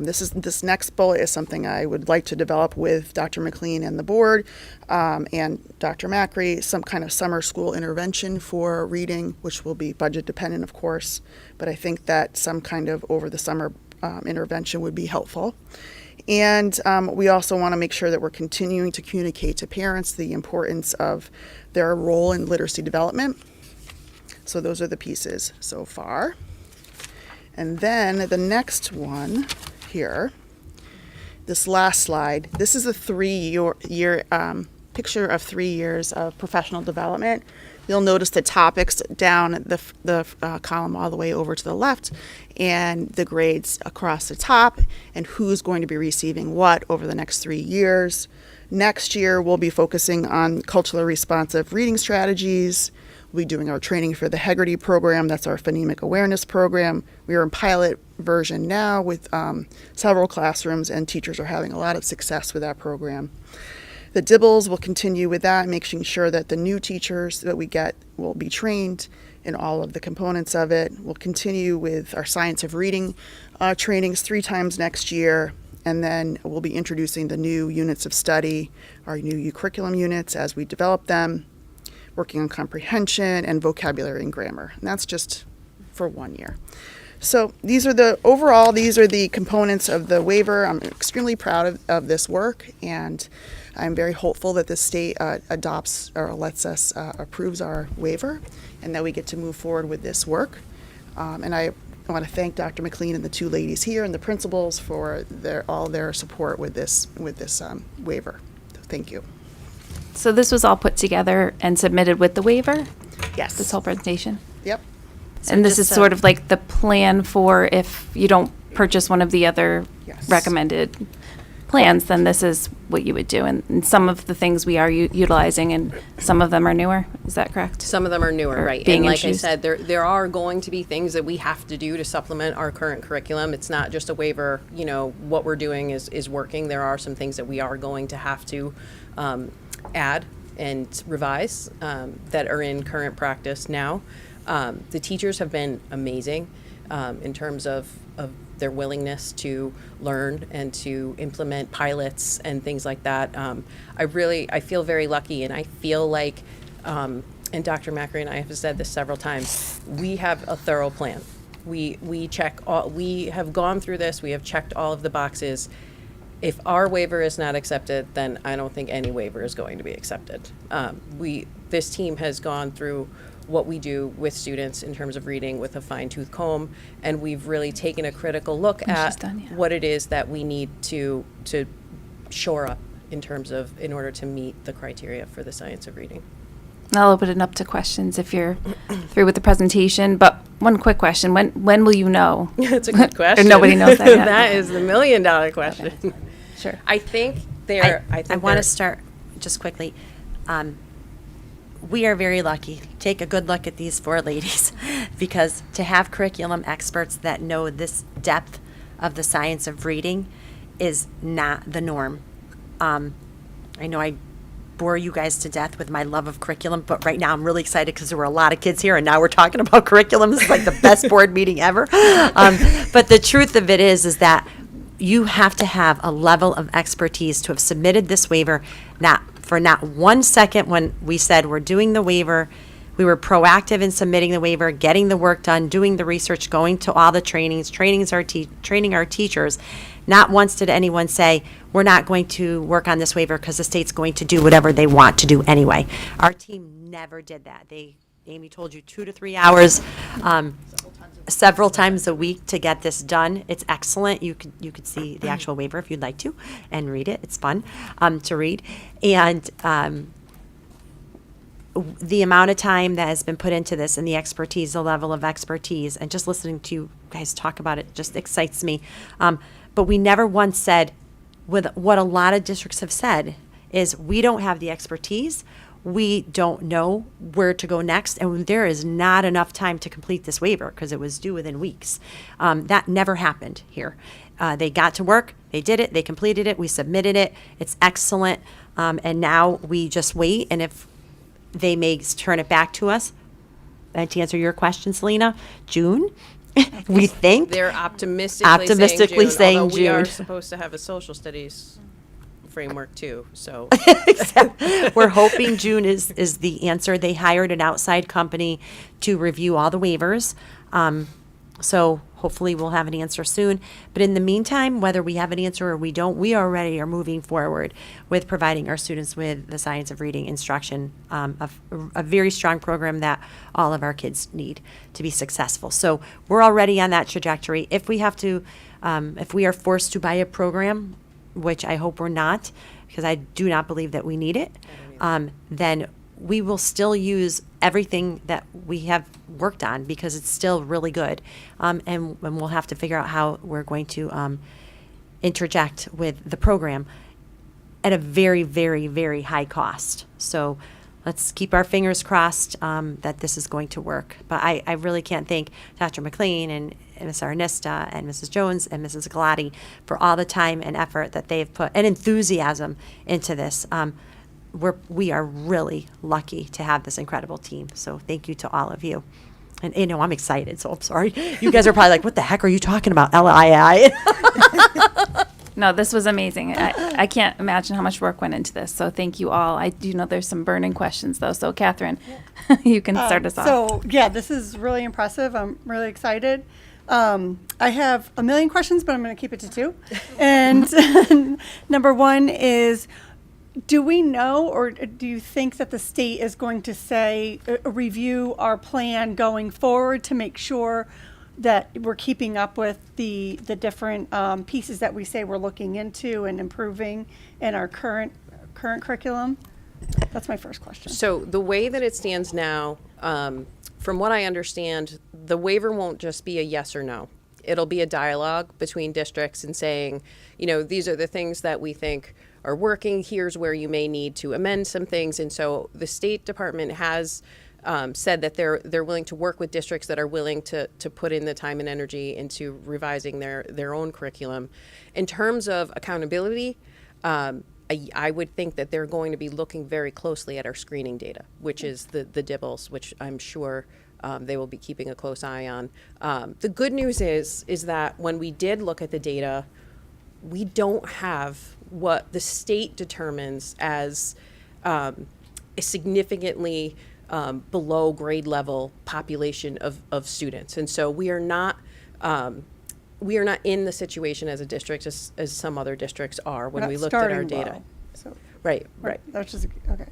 This next bullet is something I would like to develop with Dr. McLean and the board and Dr. Macri, some kind of summer school intervention for reading, which will be budget dependent, of course, but I think that some kind of over the summer intervention would be helpful. And we also want to make sure that we're continuing to communicate to parents the importance of their role in literacy development. So those are the pieces so far. And then the next one here, this last slide, this is a 3-year picture of 3 years of professional development. You'll notice the topics down the column all the way over to the left, and the grades across the top, and who's going to be receiving what over the next 3 years. Next year, we'll be focusing on culturally responsive reading strategies. We'll be doing our training for the Hegarty program. That's our phonemic awareness program. We are in pilot version now with several classrooms, and teachers are having a lot of success with that program. The DIBELS will continue with that, making sure that the new teachers that we get will be trained in all of the components of it. We'll continue with our science of reading trainings 3 times next year, and then we'll be introducing the new units of study, our new curriculum units as we develop them, working on comprehension and vocabulary and grammar. And that's just for 1 year. So these are the components of the waiver. I'm extremely proud of this work, and I'm very hopeful that the state adopts or approves our waiver, and that we get to move forward with this work. And I want to thank Dr. McLean and the 2 ladies here and the principals for all their support with this waiver. So thank you. So this was all put together and submitted with the waiver? Yes. This whole presentation? Yep. And this is sort of like the plan for if you don't purchase one of the other recommended plans, then this is what you would do. And some of the things we are utilizing, and some of them are newer. Is that correct? Some of them are newer, right? And like I said, there are going to be things that we have to do to supplement our current curriculum. It's not just a waiver. What we're doing is working. There are some things that we are going to have to add and revise that are in current practice now. The teachers have been amazing in terms of their willingness to learn and to implement pilots and things like that. I feel very lucky, and I feel like, and Dr. Macri and I have said this several times, we have a thorough plan. We have gone through this, we have checked all of the boxes. If our waiver is not accepted, then I don't think any waiver is going to be accepted. This team has gone through what we do with students in terms of reading with a fine-tooth comb, and we've really taken a critical look at what it is that we need to shore up in order to meet the criteria for the science of reading. I'll open it up to questions if you're through with the presentation, but One quick question. When will you know? That's a good question. Or nobody knows that yet? That is the million-dollar question. Sure. I think I want to start just quickly. We are very lucky. Take a good look at these four ladies because to have curriculum experts that know this depth of the science of reading is not the norm. I know I bore you guys to death with my love of curriculum, but right now I'm really excited because there were a lot of kids here and now we're talking about curriculum. This is like the best board meeting ever. But the truth of it is that you have to have a level of expertise to have submitted this waiver, not 1 second when we said we're doing the waiver. We were proactive in submitting the waiver, getting the work done, doing the research, going to all the trainings, training our teachers. Not once did anyone say, we're not going to work on this waiver because the state's going to do whatever they want to do anyway. Our team never did that. Amy told you 2 to 3 hours, several times a week to get this done. It's excellent. You could see the actual waiver if you'd like to and read it. It's fun to read. And the amount of time that has been put into this and the expertise, the level of expertise, and just listening to you guys talk about it just excites me. But we never once said, with what a lot of districts have said, is we don't have the expertise. We don't know where to go next, and there is not enough time to complete this waiver because it was due within weeks. That never happened here. They got to work, they did it, they completed it, we submitted it. It's excellent, and now we just wait, and if they may turn it back to us, and to answer your question, Selena, June, we think. They're optimistically saying although we are June. supposed to have a social studies framework too, so. We're hoping June is the answer. They hired an outside company to review all the waivers. So hopefully we'll have an answer soon. But in the meantime, whether we have an answer or we don't, we already are moving forward with providing our students with the science of reading instruction, a very strong program that all of our kids need to be successful. So we're already on that trajectory. If we have to, if we are forced to buy a program, which I hope we're not, because I do not believe that we need it, then we will still use everything that we have worked on because it's still really good. And we'll have to figure out how we're going to interject with the program at a very, very, very high cost. So let's keep our fingers crossed that this is going to work. But I really can't thank Dr. McLean and Ms. Arnista and Mrs. Jones and Mrs. Galati for all the time and effort that they've put and enthusiasm into this. We are really lucky to have this incredible team. So thank you to all of you. And I'm excited, so I'm sorry. You guys are probably like, what the heck are you talking about, LII? No, this was amazing. I can't imagine how much work went into this. So thank you all. I do know there's some burning questions though. So Catherine, you can start us off. So yeah, this is really impressive. I'm really excited. I have a million questions, but I'm going to keep it to 2. And number 1 is, do we know, or do you think that the state is going to say, review our plan going forward to make sure that we're keeping up with the different pieces that we say we're looking into and improving in our current curriculum? That's my first question. So the way that it stands now, from what I understand, the waiver won't just be a yes or no. It'll be a dialogue between districts and saying, these are the things that we think are working. Here's where you may need to amend some things. And so the State Department has said that they're willing to work with districts that are willing to put in the time and energy into revising their own curriculum. In terms of accountability, I would think that they're going to be looking very closely at our screening data, which is the DIBELS, which I'm sure they will be keeping a close eye on. The good news is that when we did look at the data, we don't have what the state determines as a significantly below grade level population of students. And so we are not in the situation as a district as some other districts are when we looked at our data. Well, so. Right. That's just, okay.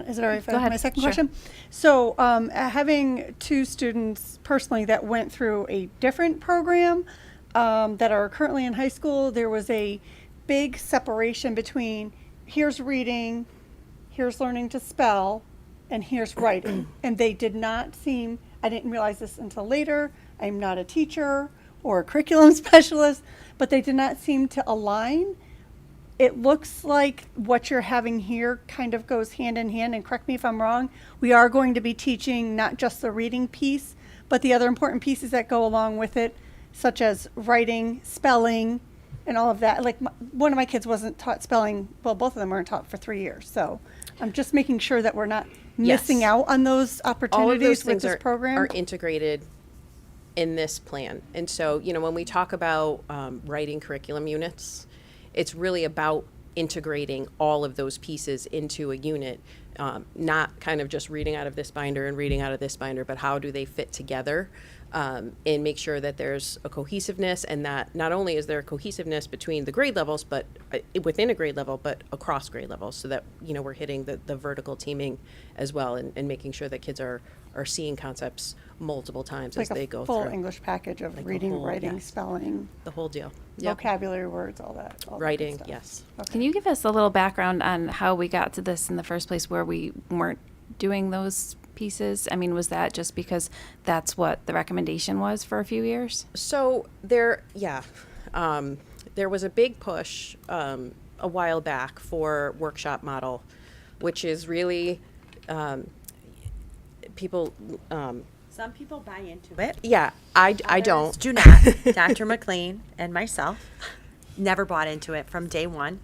Is it all right if I Go have ahead. my second Sure. question? So having 2 students personally that went through a different program that are currently in high school, there was a big separation between here's reading, here's learning to spell, and here's writing. And they did not seem, I didn't realize this until later. I'm not a teacher or a curriculum specialist, but they did not seem to align. It looks like what you're having here kind of goes hand in hand, and correct me if I'm wrong. We are going to be teaching not just the reading piece, but the other important pieces that go along with it, such as writing, spelling, and all of that. Like one of my kids wasn't taught spelling. Well, both of them weren't taught for 3 years. So I'm just making sure that we're not missing Yes. out on those All of opportunities those with things this program. are integrated in this plan. And so, when we talk about writing curriculum units, it's really about integrating all of those pieces into a unit, not kind of just reading out of this binder and reading out of this binder, but how do they fit together, and make sure that there's a cohesiveness, and that not only is there a cohesiveness between the grade levels, but within a grade level, but across grade levels, so that, we're hitting the vertical teaming as well, and making sure that kids are seeing concepts multiple times as Like they a go full through. English package of Like a reading, whole- writing, yes. spelling, The whole deal. Yep. vocabulary words, all that. all that good Writing, stuff. yes. Can you give us a little background on how we got to this in the first place, where we weren't doing those pieces? I mean, was that just because that's what the recommendation was for a few years? So there was a big push a while back for workshop model, which is really people. Some people buy into it. Yeah, I Others don't. do not. Dr. McLean and myself never bought into it from day one.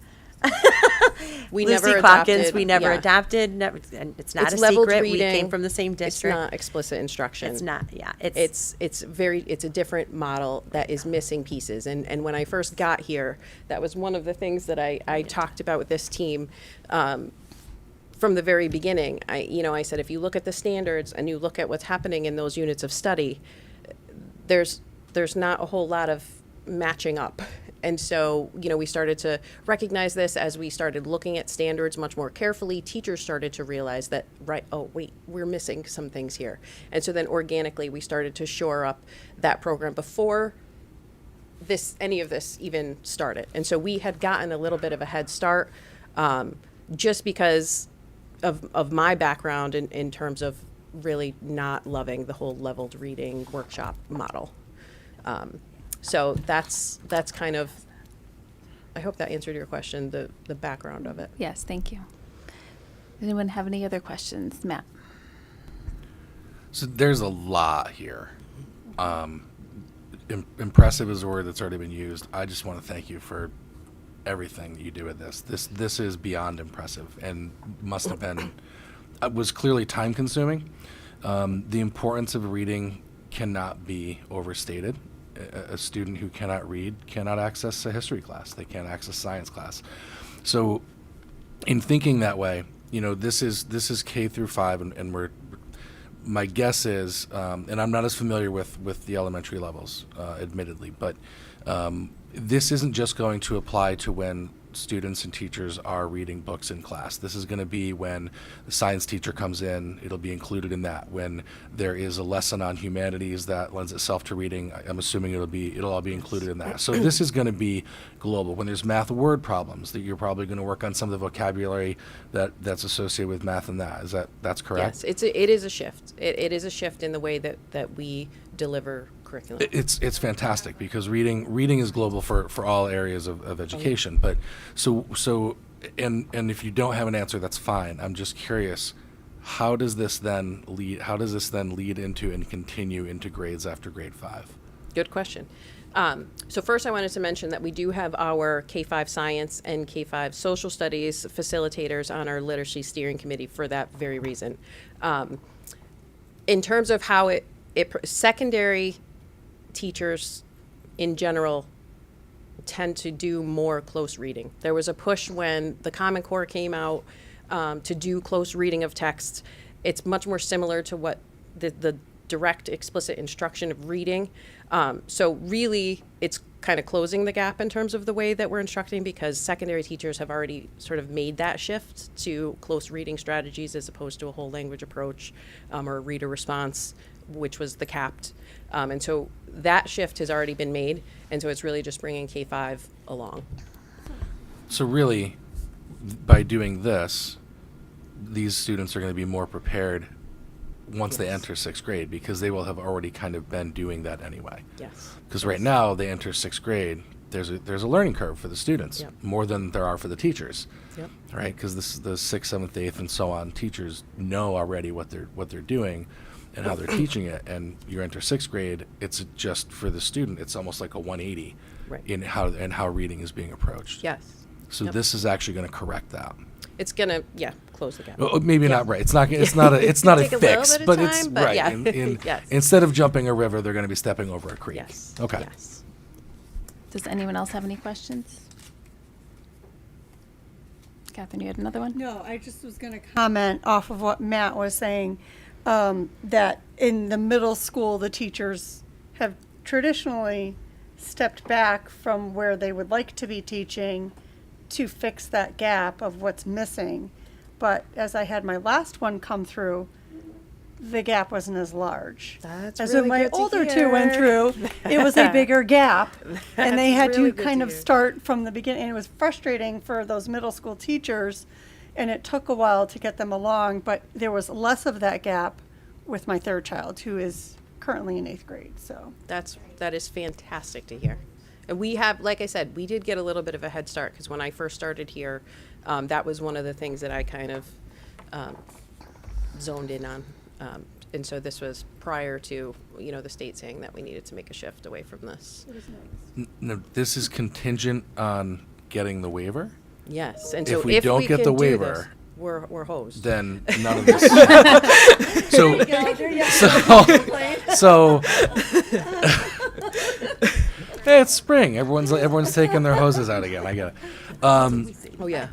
We Lucy never Clockins, adopted. we never yeah. adopted. Never, and it's not It's a leveled secret. We reading. came from the same district. It's not explicit instruction. It's not. Yeah. It's a different model that is missing pieces. And when I first got here, that was one of the things that I talked about with this team. From the very beginning, I said, if you look at the standards and you look at what's happening in those units of study, there's not a whole lot of matching up. And so, we started to recognize this as we started looking at standards much more carefully. Teachers started to realize that, we're missing some things here. And so then organically, we started to shore up that program before any of this even started. And so we had gotten a little bit of a head start, just because of my background in terms of really not loving the whole leveled reading workshop model. So that's kind of, I hope that answered your question, the background of it. Yes, thank you. Anyone have any other questions? Matt? So there's a lot here. Impressive is a word that's already been used. I just want to thank you for everything that you do with this. This is beyond impressive, and must have been, was clearly time consuming. The importance of reading cannot be overstated. A student who cannot read cannot access a history class. They can't access science class. So in thinking that way, this is K through 5, and my guess is, and I'm not as familiar with the elementary levels, admittedly, but this isn't just going to apply to when students and teachers are reading books in class. This is going to be when the science teacher comes in, it'll be included in that. When there is a lesson on humanities that lends itself to reading, I'm assuming it'll all be included in that. So this is going to be global. When there's math word problems, that you're probably going to work on some of the vocabulary that's associated with math and that's correct? Yes, it is a shift. It is a shift in the way that we deliver curriculum. It's fantastic, because reading is global for all areas of education. But so and if you don't have an answer, that's fine. I'm just curious, how does this then lead into and continue into grades after grade 5? Good question. So first I wanted to mention that we do have our K-5 science and K-5 social studies facilitators on our literacy steering committee for that very reason. In terms of how secondary teachers in general tend to do more close reading. There was a push when the Common Core came out to do close reading of texts. It's much more similar to what the direct explicit instruction of reading. So really, it's kind of closing the gap in terms of the way that we're instructing, because secondary teachers have already sort of made that shift to close reading strategies as opposed to a whole language approach or reader response, which was the CAPT. And so that shift has already been made, and so it's really just bringing K-5 along. So really, by doing this, these students are going to be more prepared once they enter sixth grade, because they will have already kind of been doing that anyway. Yes. Because right now they enter sixth grade, there's a learning curve for the students, Yep. more than there are for the teachers. Yep. Right? Because this is the 6th, 7th, 8th, and so on. Teachers know already what they're doing and how they're teaching it. And you enter sixth grade, it's just for the student. It's almost like a 180 Right. in how reading is being approached. Yes. So Yep. this is actually going to correct that. It's gonna, close the gap. Well, maybe Yeah. not right. It's not a Take a little fix, bit of but it's time, but right. yeah. Yes. Instead of jumping a river, they're going to be stepping over a creek. Yes. Okay. Yes. Does anyone else have any questions? Catherine, you had another one? No, I just was going to comment off of what Matt was saying, that in the middle school, the teachers have traditionally stepped back from where they would like to be teaching to fix that gap of what's missing. But as I had my last one come through, the gap wasn't as large. That's as really when my good to older two went hear. through, it was a bigger gap, and they had That's really to good kind to of hear. start from the beginning. And it was frustrating for those middle school teachers, and it took a while to get them along. But there was less of that gap with my third child, who is currently in 8th grade. So That is fantastic to hear. And we have, like I said, we did get a little bit of a head start because when I first started here, that was one of the things that I kind of zoned in on. And so this was prior to, the state saying that we needed to make a shift away from this. No, this is contingent on getting the waiver. Yes, and If so we if don't we get can the do waiver, this, we're hosed. then none of this. So, hey, it's spring. Everyone's taking their hoses out again. I get it. Oh yeah.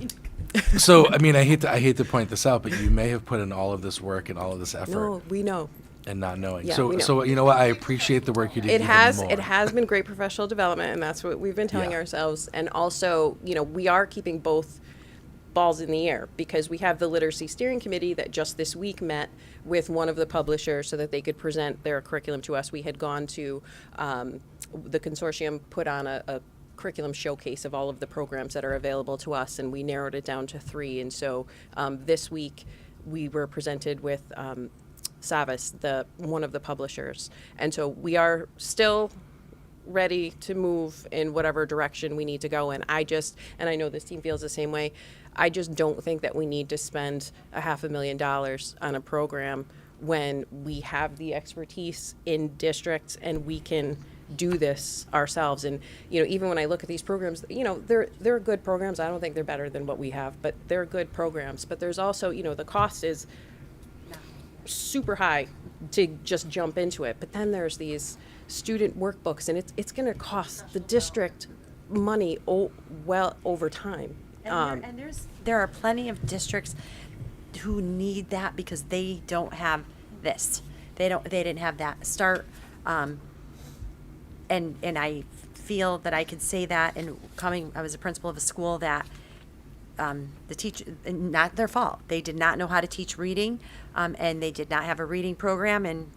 So, I mean, I hate to point this out, but you may have put in all of this work and all of this effort. No, we know. And not knowing. Yeah, so, we know. so you know what? I appreciate the work you did. It even has more. it has been great professional development, and that's what we've been telling Yeah. ourselves. And also, we are keeping both balls in the air because we have the literacy steering committee that just this week met with one of the publishers so that they could present their curriculum to us. We had gone to the consortium put on a curriculum showcase of all of the programs that are available to us, and we narrowed it down to 3. And so this week we were presented with Savas, one of the publishers. And so we are still ready to move in whatever direction we need to go in. And I know this team feels the same way, I just don't think that we need to spend $500,000 on a program when we have the expertise in districts and we can do this ourselves. And even when I look at these programs, they're good programs. I don't think they're better than what we have, but they're good programs. But there's also, the cost is super high to just jump into it. But then there's these student workbooks, and it's going to cost the district money well over time. And there are plenty of districts who need that because they don't have this. They didn't have that start. And I feel that I could say that. And I was a principal of a school that the teacher, not their fault. They did not know how to teach reading, and they did not have a reading program. And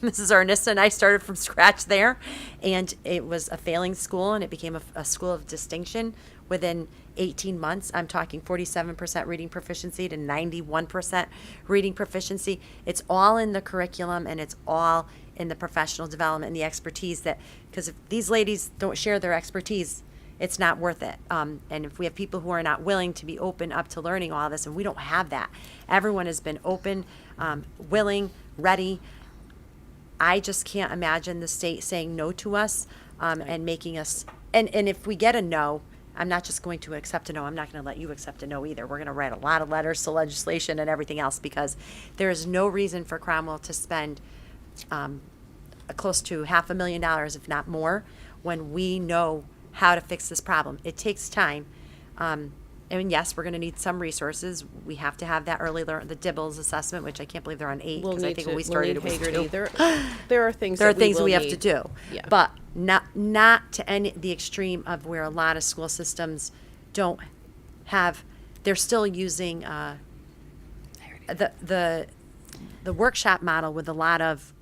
Mrs. Arnista and I started from scratch there, and it was a failing school, and it became a school of distinction within 18 months. I'm talking 47% reading proficiency to 91% reading proficiency. It's all in the curriculum, and it's all in the professional development and the expertise because if these ladies don't share their expertise, it's not worth it. And if we have people who are not willing to be open up to learning all this, and we don't have that. Everyone has been open, willing, ready. I just can't imagine the state saying no to us and making us, and if we get a no, I'm not just going to accept a no. I'm not going to let you accept a no either. We're going to write a lot of letters to legislation and everything else because there is no reason for Cromwell to spend close to $500,000, if not more, when we know how to fix this problem. It takes time. And yes, we're going to need some resources. We have to have that the DIBELS assessment, which I can't believe they're on 8 because I think when we started it was 2. There are things There are that things will we have need. to do, Yeah. but not to the extreme of where a lot of school systems don't have. They're still using the workshop model with a lot of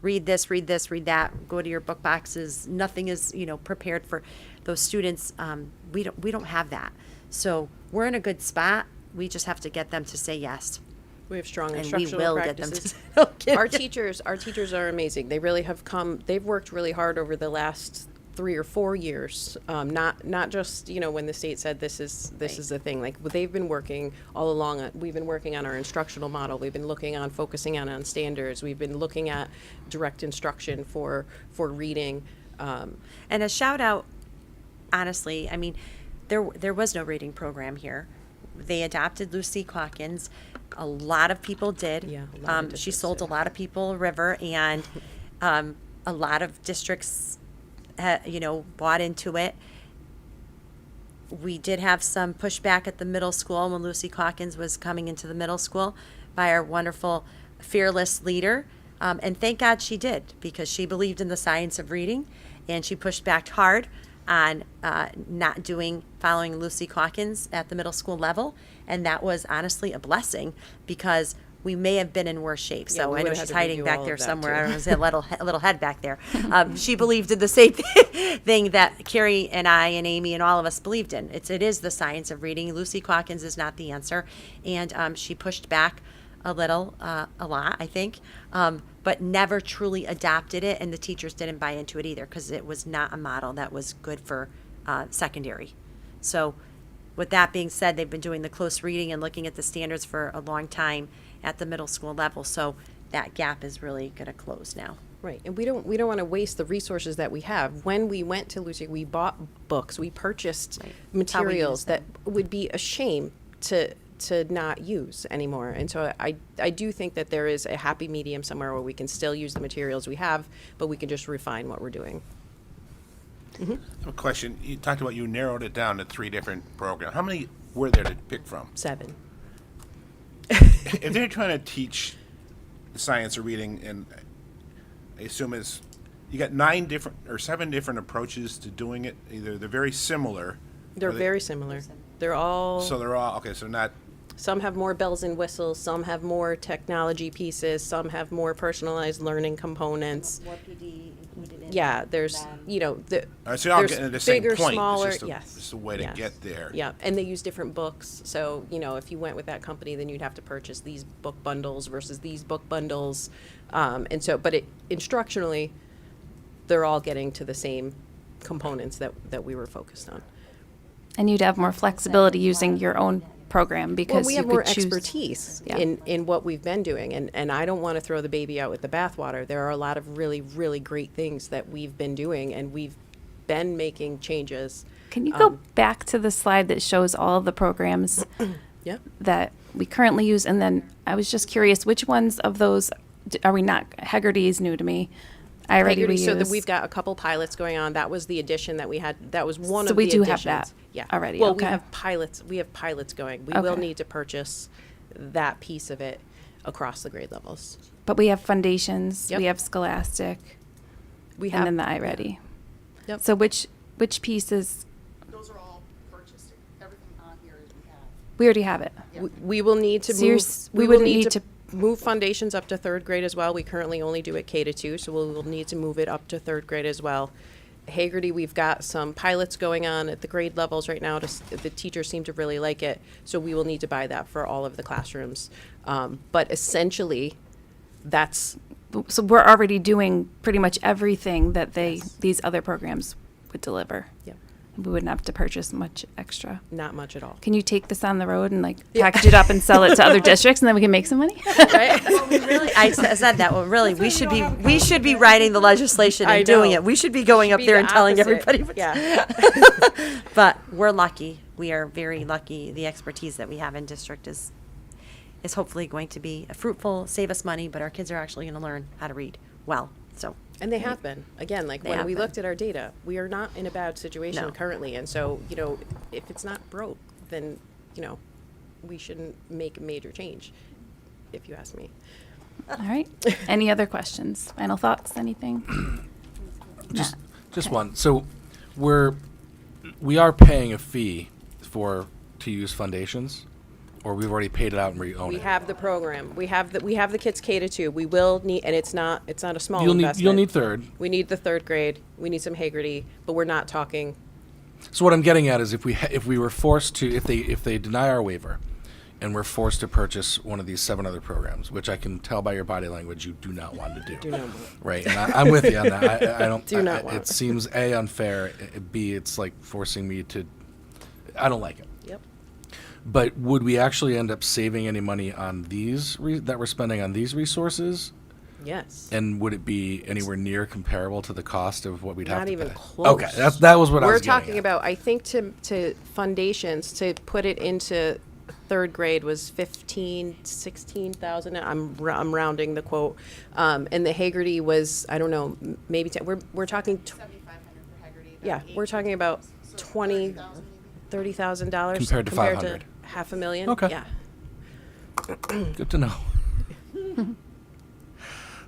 read this, read that, go to your book boxes. Nothing is prepared for those students. We don't have that, so we're in a good spot. We just have to get them to say yes. We have strong And we instructional will get them practices. to. No, kidding. Our teachers are amazing. They really have come. They've worked really hard over the last 3 or 4 years. Not just when the state said this is the thing. Like they've been working all along. We've been working on our instructional model. We've been focusing on standards. We've been looking at direct instruction for reading. And a shout out, honestly, I mean, there was no reading program here. They adopted Lucy Calkins. A lot of people did. Yeah, a lot of she districts sold a lot of people a river, and a lot of districts, bought into it. We did have some pushback at the middle school when Lucy Calkins was coming into the middle school by our wonderful, fearless leader. And thank God she did, because she believed in the science of reading, and she pushed back hard on not following Lucy Calkins at the middle school level. And that was honestly a blessing, because we may have been in worse shape. Yeah, So we I know would've had she's to hiding review back all there of that, somewhere. too. I don't know, a little head back there. She believed in the same thing that Carrie and I and Amy and all of us believed in. It is the science of reading. Lucy Calkins is not the answer. And she pushed back a lot, I think, but never truly adopted it, and the teachers didn't buy into it either, because it was not a model that was good for secondary. So with that being said, they've been doing the close reading and looking at the standards for a long time at the middle school level, so that gap is really going to close now. Right, and we don't want to waste the resources that we have. When we went to Lucy, we bought books, we purchased materials that would be a shame to not use anymore. And so I do think that there is a happy medium somewhere where we can still use the materials we have, but we can just refine what we're doing. I have a question. You talked about you narrowed it down to 3 different programs. How many were there to pick from? 7. If they're trying to teach the science of reading, and I assume you got 7 different approaches to doing it. Either they're very similar. They're very similar. They're all. So they're all okay. So not. Some have more bells and whistles. Some have more technology pieces. Some have more personalized learning components. More PD included in. Yeah, there's the. All right, so you're all there's getting at the same bigger, point. smaller. It's just Yes. it's a way to Yes. get there. Yeah, and they use different books. So if you went with that company, then you'd have to purchase these book bundles versus these book bundles, but instructionally, they're all getting to the same components that we were focused on. And you'd have more flexibility using your own program, because we you have could more choose. expertise Yeah. in what we've been doing, and I don't want to throw the baby out with the bathwater. There are a lot of really, really great things that we've been doing, and we've been making changes. Can you go back to the slide that shows all of the programs Yep. that we currently use? And then I was just curious, which ones of those are we not? Haggerty is new to me. I already Haggerty, so that use. we've got a couple pilots going on. That was the addition that we had. That was one So of we the do additions. have that Yeah. already, Well, okay. we have pilots. We have pilots going. We will Okay. need to purchase that piece of it across the grade levels. But we have foundations, Yep. we have Scholastic, We and have then the iReady. Yep. So which pieces? Those are all purchased. Everything on here is we have. We already have it. We will need to So you're move. s- we will wouldn't need to move foundations up to 3rd grade as well. We currently only do it K-2, so we'll need to move it up to 3rd grade as well. Haggerty, we've got some pilots going on at the grade levels right now. The teachers seem to really like it, so we will need to buy that for all of the classrooms. But essentially, that's So we're already doing pretty much everything that these other programs would deliver. Yep. We wouldn't have to purchase much extra. not much at all. Can you take this on the road and package it up and sell it to other districts, and then we can make some money? I said that. Well, really, we should be writing the legislation and doing it. We should be going up there and telling everybody. Yeah. But we're lucky. We are very lucky. The expertise that we have in district is hopefully going to be fruitful, save us money, but our kids are actually going to learn how to read well. So. And they have been. Again, They when have we been. looked at our data, we are not in a bad situation No. currently. And so, if it's not broke, then, we shouldn't make a major change, if you ask me. All right. Any other questions? Final thoughts? Anything? Just one. So we are paying a fee to use foundations, or we've already paid it out and we own We it. have the program. We have the kids K-2. We will need, and it's not a small You'll investment. need 3rd. We need the 3rd grade. We need some Haggerty, but we're not talking. So what I'm getting at is if we were forced to, if they deny our waiver, and we're forced to purchase one of these 7 other programs, which I can tell by your body language you do not want to do. Do not want. Right, and I'm with you on that. I don't. Do not want. It seems A, unfair. B, it's like forcing me to. I don't like it. Yep. But would we actually end up saving any money on these that we're spending on these resources? Yes. And would it be anywhere near comparable to the cost of what we'd have Not to even pay? close. Okay, that was what I We're was getting talking at. about. I think to foundations to put it into 3rd grade was 16,000. I'm rounding the quote, and the Haggerty was, I don't know, maybe 10. We're talking. Yeah, we're talking about $30,000 Compared to $500. $500,000. Okay. Yeah. Good to know.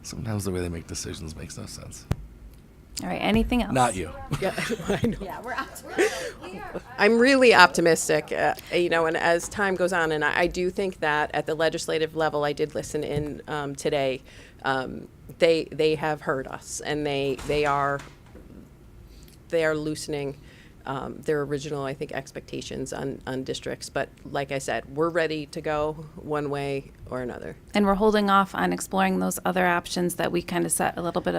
Sometimes the way they make decisions makes no sense. All right, anything else? Not you. Yeah, I know. Yeah, I'm really optimistic, and as time goes on, and I do think that at the legislative level, I did listen in today. They have heard us, and they are loosening their original, I think, expectations on districts. But like I said, we're ready to go one way or another. And we're holding off on exploring those other options that we kind of set a little bit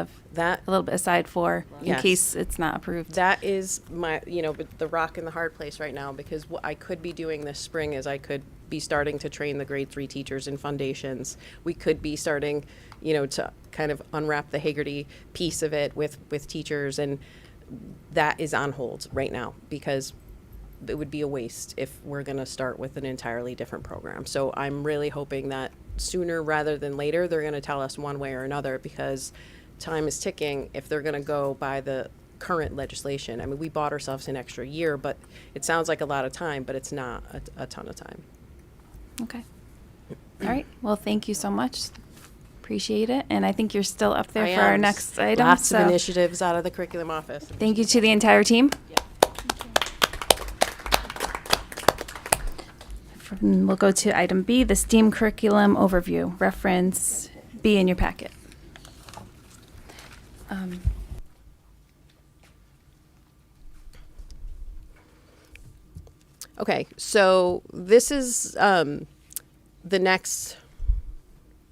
aside for in Yes. case it's not approved. That is the rock in the hard place right now, because what I could be doing this spring is I could be starting to train the grade 3 teachers in foundations. We could be starting, to kind of unwrap the Haggerty piece of it with teachers, and that is on hold right now because it would be a waste if we're going to start with an entirely different program. So I'm really hoping that sooner rather than later, they're going to tell us one way or another, because time is ticking if they're going to go by the current legislation. I mean, we bought ourselves an extra year, but it sounds like a lot of time, but it's not a ton of time. Okay. All right. Well, thank you so much. Appreciate it. And I think you're still up there I for our am. next item. Lots so of initiatives out of the curriculum office. Thank you to the entire team. We'll go to item B, the STEAM curriculum overview. Reference B in your packet. Okay, so this is the next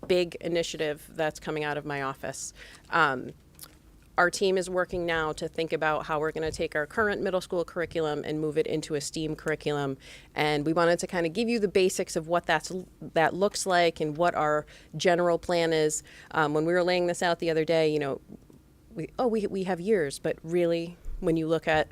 big initiative that's coming out of my office. Our team is working now to think about how we're going to take our current middle school curriculum and move it into a STEAM curriculum. And we wanted to kind of give you the basics of what that looks like and what our general plan is. When we were laying this out the other day, we have years, but really, when you look at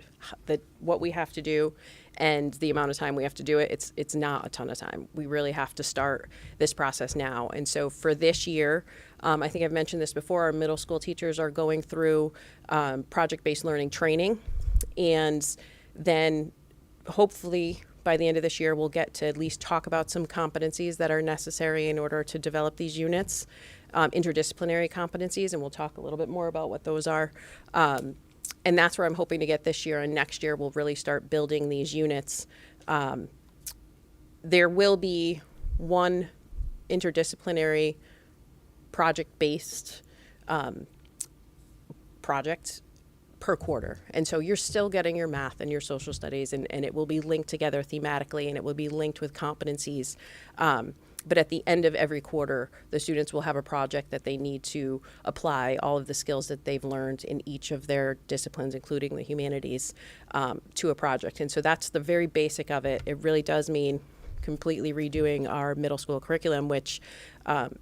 what we have to do and the amount of time we have to do it, it's not a ton of time. We really have to start this process now. And so for this year, I think I've mentioned this before, our middle school teachers are going through project-based learning training. And then hopefully by the end of this year, we'll get to at least talk about some competencies that are necessary in order to develop these units, interdisciplinary competencies, and we'll talk a little bit more about what those are. And that's where I'm hoping to get this year, and next year we'll really start building these units. There will be one interdisciplinary project-based project per quarter. And so you're still getting your math and your social studies, and it will be linked together thematically, and it will be linked with competencies. But at the end of every quarter, the students will have a project that they need to apply all of the skills that they've learned in each of their disciplines, including the humanities, to a project. And so that's the very basic of it. It really does mean completely redoing our middle school curriculum, which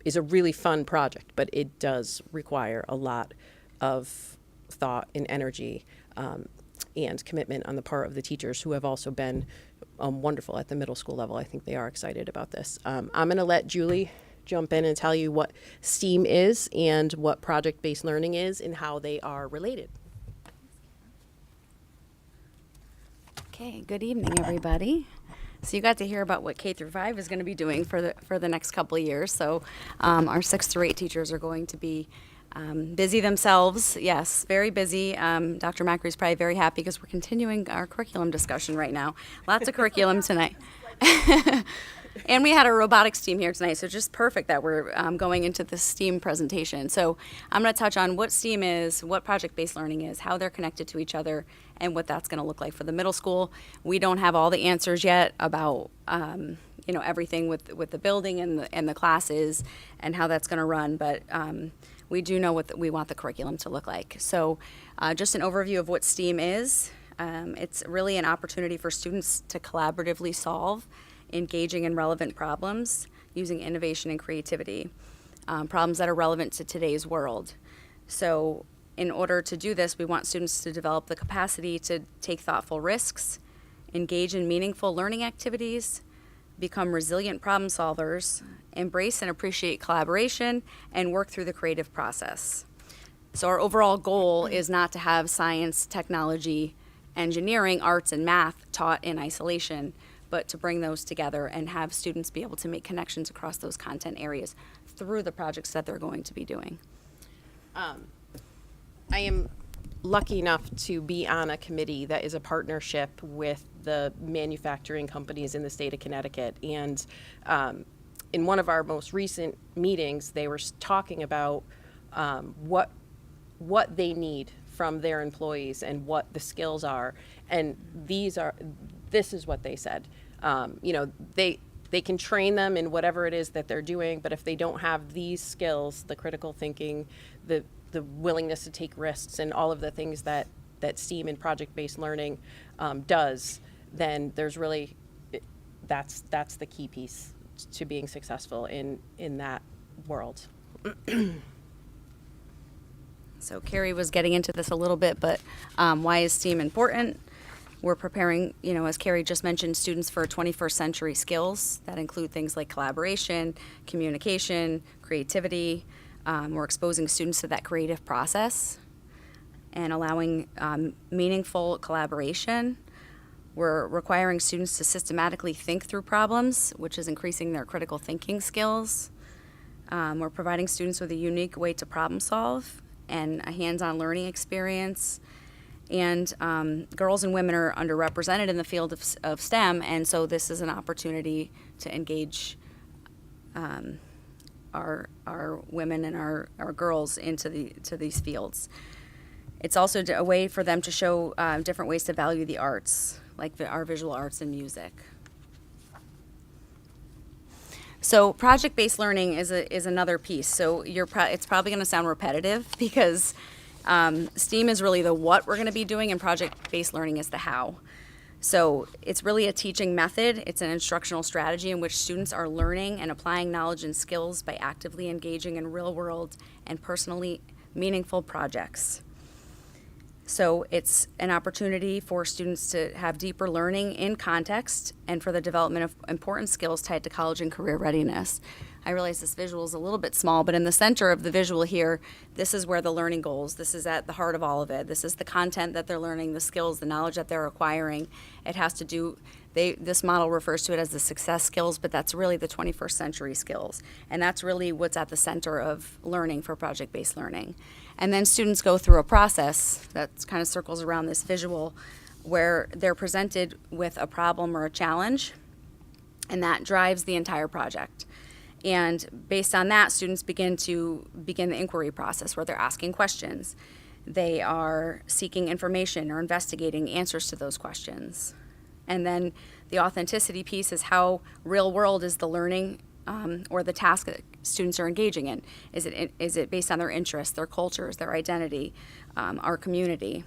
is a really fun project, but it does require a lot of thought and energy and commitment on the part of the teachers, who have also been wonderful at the middle school level. I think they are excited about this. I'm going to let Julie jump in and tell you what STEAM is and what project-based learning is and how they are related. Okay, good evening, everybody. So you got to hear about what K through 5 is going to be doing for the next couple of years. So our 6 through 8 teachers are going to be busy themselves. Yes, very busy. Dr. Macri is probably very happy because we're continuing our curriculum discussion right now. Lots of curriculum tonight. And we had a robotics team here tonight, so just perfect that we're going into the STEAM presentation. So I'm going to touch on what STEAM is, what project-based learning is, how they're connected to each other, and what that's going to look like for the middle school. We don't have all the answers yet about everything with the building and the classes and how that's going to run, but we do know what we want the curriculum to look like. So just an overview of what STEAM is. It's really an opportunity for students to collaboratively solve engaging and relevant problems using innovation and creativity, problems that are relevant to today's world. So in order to do this, we want students to develop the capacity to take thoughtful risks, engage in meaningful learning activities, become resilient problem solvers, embrace and appreciate collaboration, and work through the creative process. So our overall goal is not to have science, technology, engineering, arts, and math taught in isolation, but to bring those together and have students be able to make connections across those content areas through the projects that they're going to be doing. I am lucky enough to be on a committee that is a partnership with the manufacturing companies in the state of Connecticut. And in one of our most recent meetings, they were talking about what they need from their employees and what the skills are. And this is what they said. They can train them in whatever it is that they're doing, but if they don't have these skills, the critical thinking, the willingness to take risks, and all of the things that STEAM and project-based learning does, then there's really, that's the key piece to being successful in that world. So Carrie was getting into this a little bit, but why is STEAM important? We're preparing, as Carrie just mentioned, students for 21st century skills that include things like collaboration, communication, creativity. We're exposing students to that creative process and allowing meaningful collaboration. We're requiring students to systematically think through problems, which is increasing their critical thinking skills. We're providing students with a unique way to problem solve and a hands-on learning experience. And girls and women are underrepresented in the field of STEM, and so this is an opportunity to engage our women and our girls into these fields. It's also a way for them to show different ways to value the arts, like our visual arts and music. So project-based learning is another piece. So it's probably going to sound repetitive because STEAM is really the what we're going to be doing, and project-based learning is the how. So it's really a teaching method. It's an instructional strategy in which students are learning and applying knowledge and skills by actively engaging in real-world and personally meaningful projects. So it's an opportunity for students to have deeper learning in context and for the development of important skills tied to college and career readiness. I realize this visual is a little bit small, but in the center of the visual here, this is where the learning goes. This is at the heart of all of it. This is the content that they're learning, the skills, the knowledge that they're acquiring. It has to do, this model refers to it as the success skills, but that's really the 21st century skills. And that's really what's at the center of learning for project-based learning. And then students go through a process that kind of circles around this visual where they're presented with a problem or a challenge, and that drives the entire project. And based on that, students begin the inquiry process where they're asking questions. They are seeking information or investigating answers to those questions. And then the authenticity piece is how real world is the learning or the task that students are engaging in. Is it based on their interests, their cultures, their identity, our community?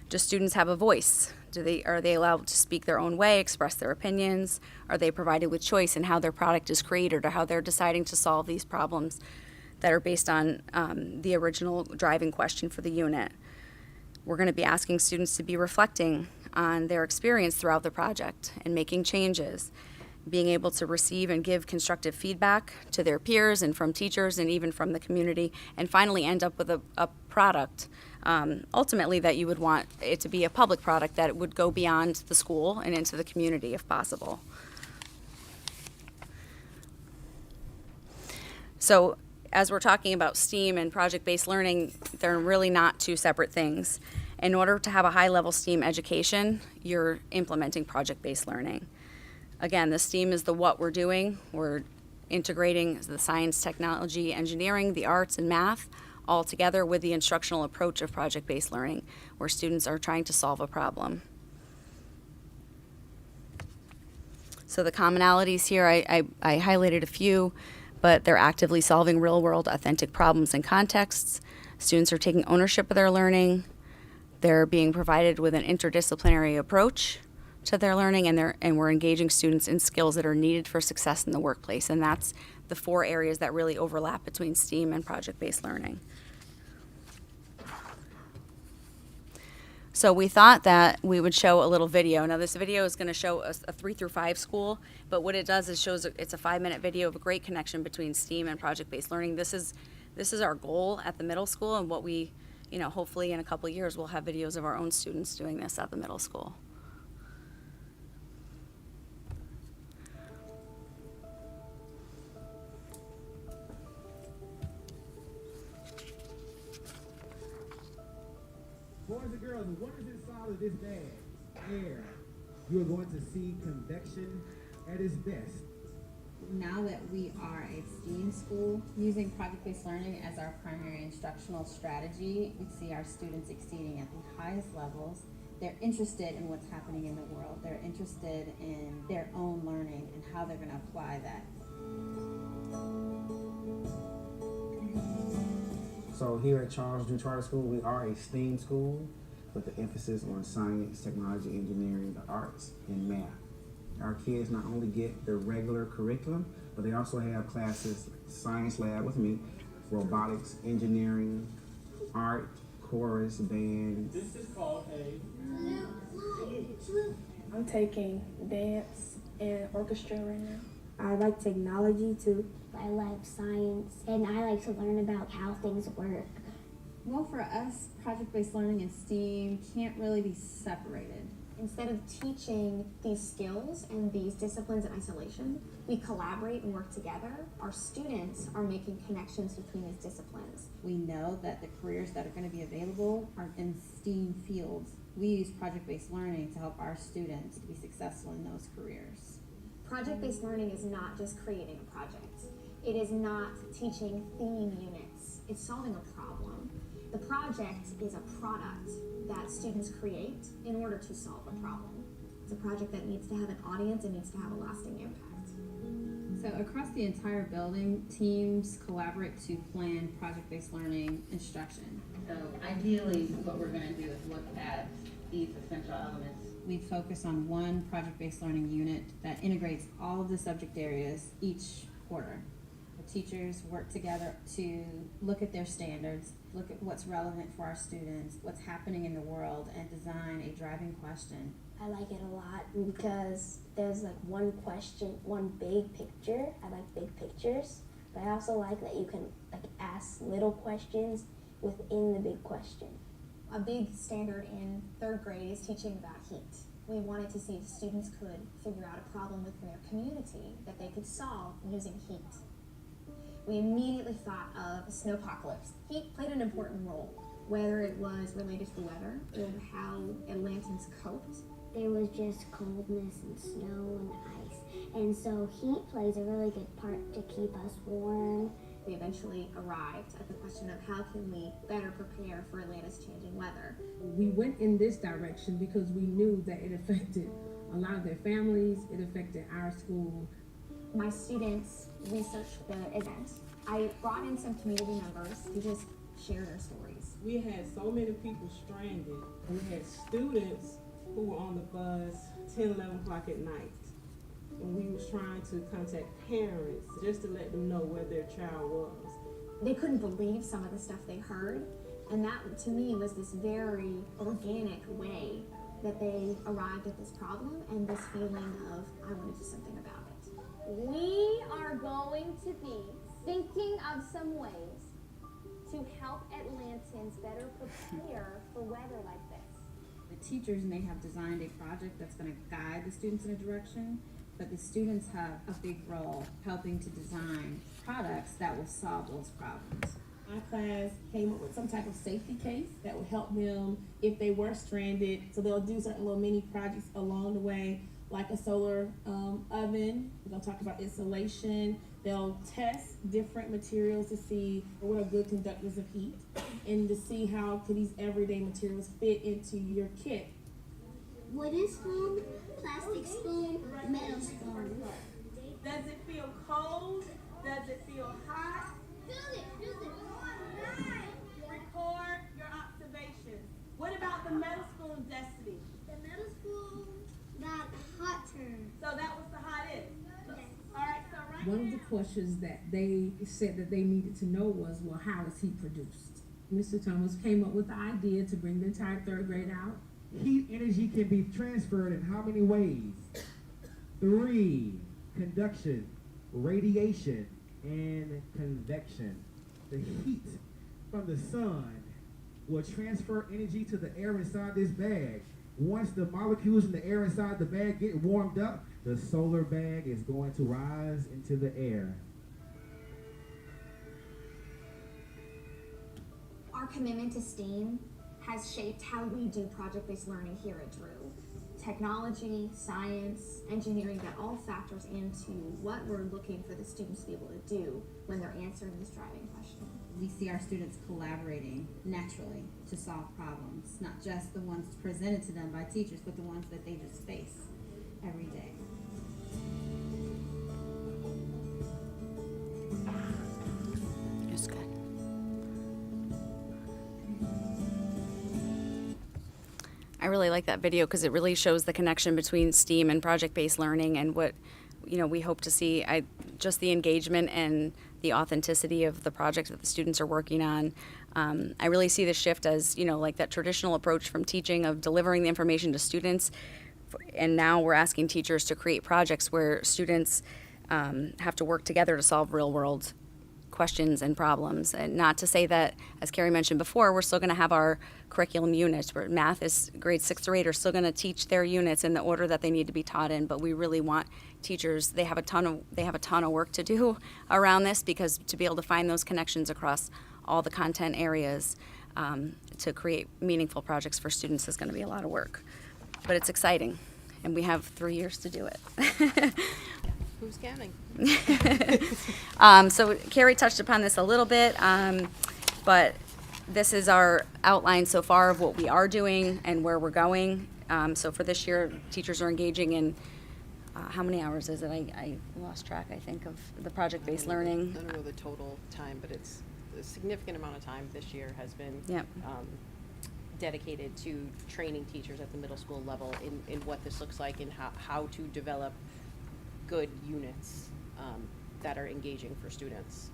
Do students have a voice? Are they allowed to speak their own way, express their opinions? Are they provided with choice in how their product is created or how they're deciding to solve these problems that are based on the original driving question for the unit? We're going to be asking students to be reflecting on their experience throughout the project and making changes, being able to receive and give constructive feedback to their peers and from teachers and even from the community, and finally end up with a product ultimately that you would want it to be a public product that would go beyond the school and into the community if possible. So as we're talking about STEAM and project-based learning, they're really not two separate things. In order to have a high-level STEAM education, you're implementing project-based learning. Again, the STEAM is the what we're doing. We're integrating the science, technology, engineering, the arts, and math all together with the instructional approach of project-based learning, where students are trying to solve a problem. So the commonalities here, I highlighted a few, but they're actively solving real-world authentic problems and contexts. Students are taking ownership of their learning. They're being provided with an interdisciplinary approach to their learning, and we're engaging students in skills that are needed for success in the workplace. And that's the 4 areas that really overlap between STEAM and project-based learning. So we thought that we would show a little video. Now this video is going to show a 3 through 5 school, but what it does is it's a 5-minute video of a great connection between STEAM and project-based learning. This is our goal at the middle school, and what we, hopefully in a couple of years we'll have videos of our own students doing this at the middle school. Boys and girls, what is inside of this bag? Air. You are going to see convection at its best. Now that we are a STEAM school, using project-based learning as our primary instructional strategy, we see our students exceeding at the highest levels. They're interested in what's happening in the world. They're interested in their own learning and how they're going to apply that. So here at Charles Drew Charter School, we are a STEAM school with the emphasis on science, technology, engineering, the arts, and math. Our kids not only get the regular curriculum, but they also have classes like science lab with me, robotics, engineering, art, chorus, band. This is called I'm taking dance and orchestra right now. I like technology too. I like science, and I like to learn about how things work. Well, for us, project-based learning and STEAM can't really be separated. Instead of teaching these skills and these disciplines in isolation, we collaborate and work together. Our students are making connections between these disciplines. We know that the careers that are going to be available are in STEAM fields. We use project-based learning to help our students be successful in those careers. Project-based learning is not just creating a project. It is not teaching theme units. It's solving a problem. The project is a product that students create in order to solve a problem. It's a project that needs to have an audience and needs to have a lasting impact. So across the entire building, teams collaborate to plan project-based learning instruction. So ideally, what we're going to do is look at these essential elements. We focus on one project-based learning unit that integrates all of the subject areas each quarter. The teachers work together to look at their standards, look at what's relevant for our students, what's happening in the world, and design a driving question. I like it a lot because there's like one question, one big picture. I like big pictures, but I also like that you can like ask little questions within the big question. A big standard in 3rd grade is teaching about heat. We wanted to see if students could figure out a problem within their community that they could solve using heat. We immediately thought of a snowpocalypse. Heat played an important role, whether it was related to the weather or how Atlantans coped. There was just coldness and snow and ice, and so heat plays a really good part to keep us warm. We eventually arrived at the question of how can we better prepare for Atlanta's changing weather. We went in this direction because we knew that it affected a lot of their families, it affected our school. My students researched the event. I brought in some community members to just share their stories. We had so many people stranded, and we had students who were on the bus 10, 11 o'clock at night. And we was trying to contact parents just to let them know where their child was. They couldn't believe some of the stuff they heard, and that to me was this very organic way that they arrived at this problem and this feeling of, I want to do something about it. We are going to be thinking of some ways to help Atlantans better prepare for weather like this. The teachers may have designed a project that's going to guide the students in a direction, but the students have a big role helping to design products that will solve those problems. My class came up with some type of safety case that would help them if they were stranded. So they'll do certain little mini projects along the way, like a solar oven. We're gonna talk about insulation. They'll test different materials to see what are good conductors of heat and to see how could these everyday materials fit into your kit. Wooden spoon, plastic spoon, metal spoon. Does it feel hot? Record your observations. What about the middle school destiny? The middle school got hot turn. So that was the hot is. All right, so right One of the questions that they said that they needed to know was, well, how is he produced? Mr. Thomas came up with the idea to bring the entire third grade out. Heat energy can be transferred in how many ways? 3, conduction, radiation, and convection. The heat from the sun will transfer energy to the air inside this bag. Once the molecules in the air inside the bag get warmed up, the solar bag is going to rise into the air. Our commitment to STEAM has shaped how we do project-based learning here at Drew. Technology, science, engineering, that all factors into what we're looking for the students to be able to do when they're answering this driving question. We see our students collaborating naturally to solve problems, not just the ones presented to them by teachers, but the ones that they just face every day. It's good. I really like that video because it really shows the connection between STEAM and project-based learning and what, we hope to see. Just the engagement and the authenticity of the projects that the students are working on. I really see the shift as, like that traditional approach from teaching of delivering the information to students. And now we're asking teachers to create projects where students have to work together to solve real-world questions and problems. And not to say that, as Carrie mentioned before, we're still going to have our curriculum units where math is grades 6 through 8 are still going to teach their units in the order that they need to be taught in. But we really want teachers, they have a ton of work to do around this, because to be able to find those connections across all the content areas to create meaningful projects for students is going to be a lot of work. But it's exciting, and we have 3 years to do it. Who's counting? So Carrie touched upon this a little bit, but this is our outline so far of what we are doing and where we're going. So for this year, teachers are engaging in, how many hours is it? I lost track, I think, of the project-based learning. I don't know the total time, but it's a significant amount of time this year has been dedicated to training teachers at the middle school level in what this looks like and how to develop good units that are engaging for students.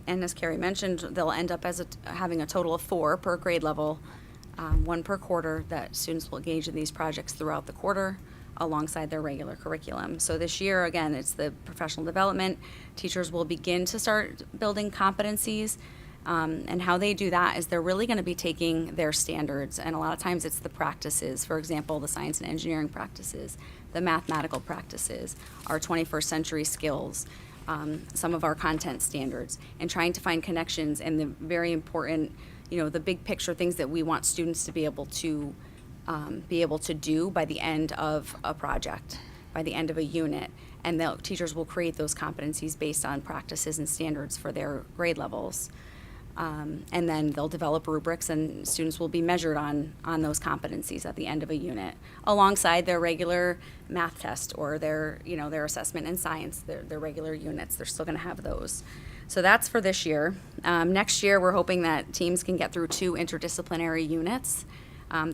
And as Carrie mentioned, they'll end up as having a total of 4 per grade level, 1 per quarter, that students will engage in these projects throughout the quarter alongside their regular curriculum. So this year, again, it's the professional development. Teachers will begin to start building competencies. And how they do that is they're really going to be taking their standards, and a lot of times it's the practices, for example, the science and engineering practices, the mathematical practices, our 21st century skills, some of our content standards, and trying to find connections and the very important, the big picture things that we want students to be able to do by the end of a project, by the end of a unit. And teachers will create those competencies based on practices and standards for their grade levels. And then they'll develop rubrics, and students will be measured on those competencies at the end of a unit, alongside their regular math test or their assessment in science, their regular units. They're still going to have those. So that's for this year. Next year, we're hoping that teams can get through 2 interdisciplinary units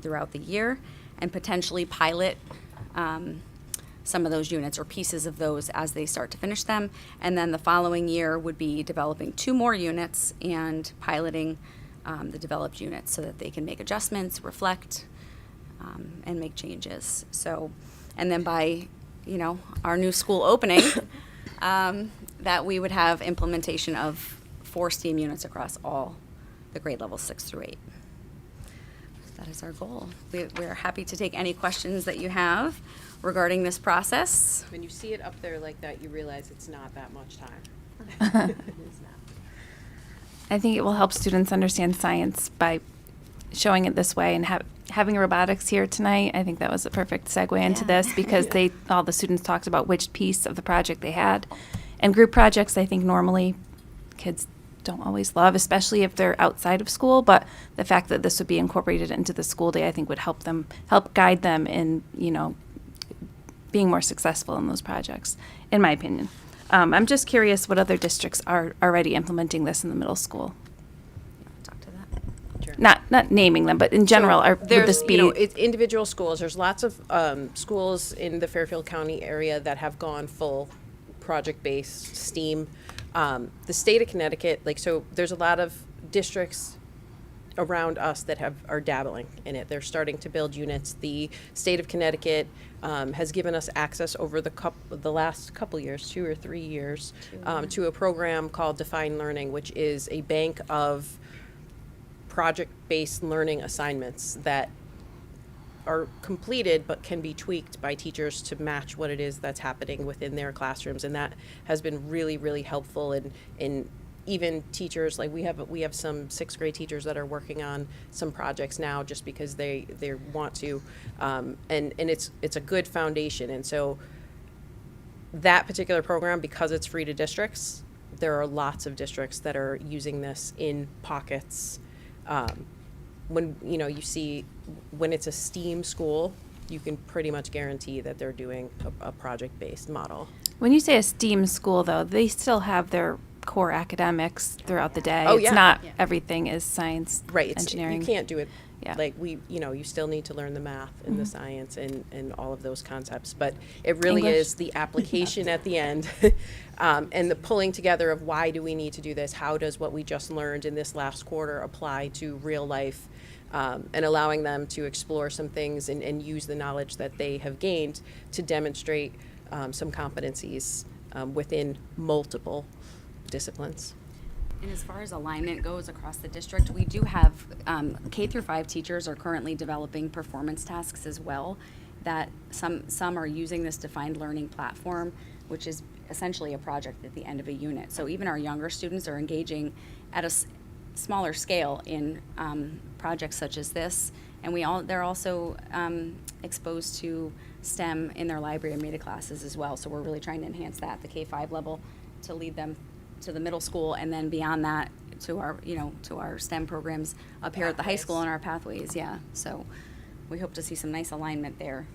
throughout the year, and potentially pilot some of those units or pieces of those as they start to finish them. And then the following year would be developing 2 more units and piloting the developed units so that they can make adjustments, reflect, and make changes. So, and then by, our new school opening, that we would have implementation of 4 STEAM units across all the grade levels 6 through 8. That is our goal. We're happy to take any questions that you have regarding this process. When you see it up there like that, you realize it's not that much time. It's not. I think it will help students understand science by showing it this way, and having robotics here tonight. I think that was a perfect segue into this, because all the students talked about which piece of the project they had. And group projects, I think normally kids don't always love, especially if they're outside of school, but the fact that this would be incorporated into the school day, I think would help guide them in, being more successful in those projects, in my opinion. I'm just curious what other districts are already implementing this in the middle school. Talk to that. Sure. Not naming them, but in general, would this be? It's individual schools. There's lots of schools in the Fairfield County area that have gone full project-based STEAM. The state of Connecticut, so there's a lot of districts around us that are dabbling in it. They're starting to build units. The state of Connecticut has given us access over the last couple years, 2 or 3 years, to a program called Defined Learning, which is a bank of project-based learning assignments that are completed but can be tweaked by teachers to match what it is that's happening within their classrooms, and that has been really, really helpful in even teachers. We have some 6th grade teachers that are working on some projects now just because they want to, and it's a good foundation. And so that particular program, because it's free to districts, there are lots of districts that are using this in pockets. When you see when it's a STEAM school, you can pretty much guarantee that they're doing a project-based model. When you say a STEAM school, though, they still have their core academics throughout the day. Oh, It's yeah. not everything is science, Right. engineering. You can't do it. Yeah. You still need to learn the math and the science and all of those concepts. But it really English. is the application at the end and the pulling together of why do we need to do this? How does what we just learned in this last quarter apply to real life? And allowing them to explore some things and use the knowledge that they have gained to demonstrate some competencies within multiple disciplines. And as far as alignment goes across the district, we do have K through 5 teachers are currently developing performance tasks as well. That some are using this defined learning platform, which is essentially a project at the end of a unit. So even our younger students are engaging at a smaller scale in projects such as this, and they're also exposed to STEM in their library and media classes as well. So we're really trying to enhance that at the K-5 level to lead them to the middle school, and then beyond that to our STEM programs up here at the high school and our pathways. Yeah, so we hope to see some nice alignment there,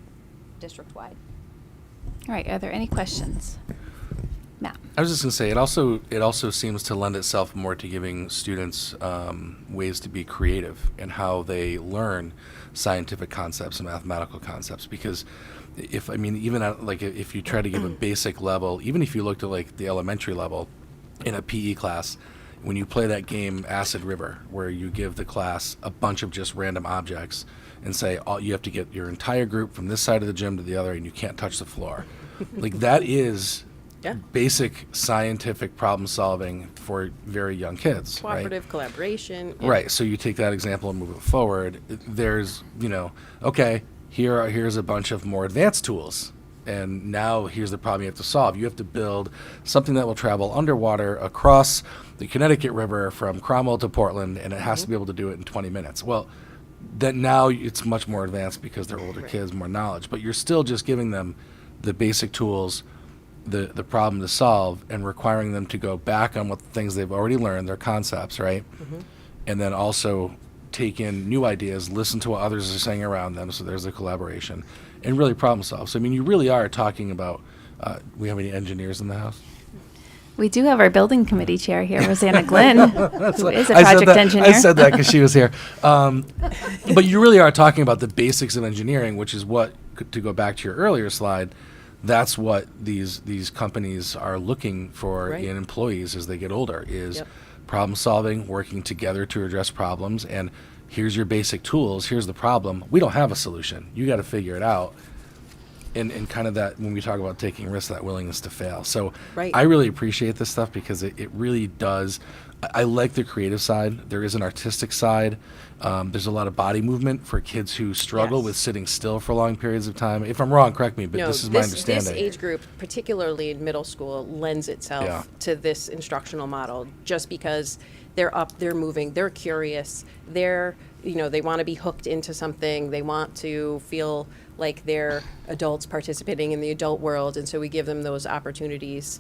district-wide. All right. Are there any questions? Matt. I was just going to say, it also seems to lend itself more to giving students ways to be creative in how they learn scientific concepts and mathematical concepts. Because if you try to give a basic level, even if you looked at the elementary level in a PE class, when you play that game Acid River, where you give the class a bunch of just random objects and say, you have to get your entire group from this side of the gym to the other, and you can't touch the floor. That is basic scientific problem solving for very young kids. Cooperative collaboration. Right. So you take that example and move it forward. There's, okay, here's a bunch of more advanced tools. And now here's the problem you have to solve. You have to build something that will travel underwater across the Connecticut River from Cromwell to Portland, and it has to be able to do it in 20 minutes. Well, that now it's much more advanced because they're older kids, more knowledge. But you're still just giving them the basic tools, the problem to solve, and requiring them to go back on what things they've already learned, their concepts, right? And then also take in new ideas, listen to what others are saying around them, so there's a collaboration, and really problem solve. So, you really are talking about, we have any engineers in the house? We do have our building committee chair here, Rosanna Glynn, who is a I said project that- engineer. I said that because she was here. But you really are talking about the basics of engineering, which is what, to go back to your earlier slide, that's what these companies are looking for in employees as they get older, is problem solving, working together to address problems, and here's your basic tools, here's the problem. We don't have a solution. You got to figure it out. And kind of that, when we talk about taking risks, that willingness to fail. So I really appreciate this stuff because it really does. I like the creative side. There is an artistic side. There's a lot of body movement for kids who struggle with sitting still for long periods of time. If I'm wrong, correct me, but this is my understanding. This age group, particularly in middle school, lends itself to this instructional model just because they're up, they're moving, they're curious, they want to be hooked into something, they want to feel like they're adults participating in the adult world, and so we give them those opportunities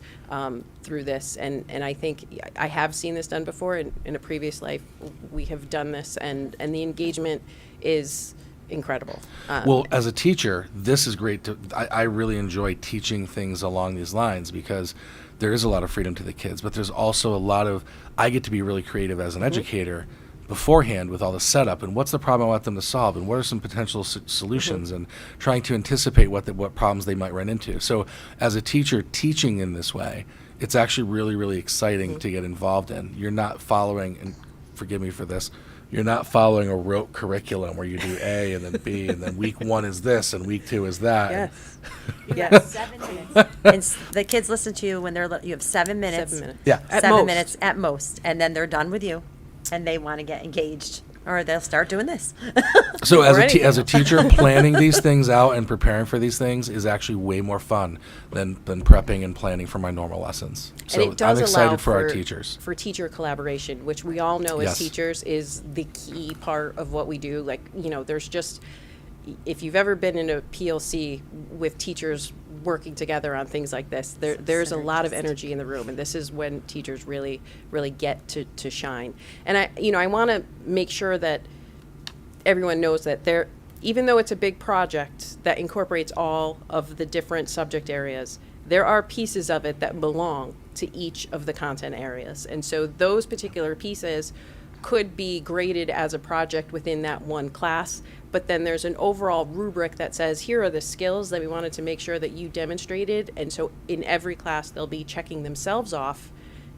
through this. And I think I have seen this done before in a previous life. We have done this, and the engagement is incredible. Well, as a teacher, this is great. I really enjoy teaching things along these lines because there is a lot of freedom to the kids, but there's also a lot of, I get to be really creative as an educator beforehand with all the setup and what's the problem I want them to solve and what are some potential solutions and trying to anticipate what problems they might run into. So as a teacher teaching in this way, it's actually really, really exciting to get involved in. You're not following, and forgive me for this, you're not following a rote curriculum where you do A and then B and then week 1 is this and week 2 is that. Yes. Yes. 7 minutes. And the kids listen to you when you have 7 minutes. 7 minutes. Yeah. At 7 most. minutes at most. And then they're done with you and they want to get engaged or they'll start doing this. So as Or as a anything. teacher, planning these things out and preparing for these things is actually way more fun than prepping and planning for my normal lessons. So And it does I'm excited allow for our teachers. For teacher collaboration, which we all know as Yes. teachers is the key part of what we do. Like, there's just, if you've ever been in a PLC with teachers working together on things like this, there's a lot of energy in the room, and this is when teachers really, really get to shine. And I want to make sure that everyone knows that even though it's a big project that incorporates all of the different subject areas, there are pieces of it that belong to each of the content areas. And so those particular pieces could be graded as a project within that one class, but then there's an overall rubric that says, here are the skills that we wanted to make sure that you demonstrated. And so in every class, they'll be checking themselves off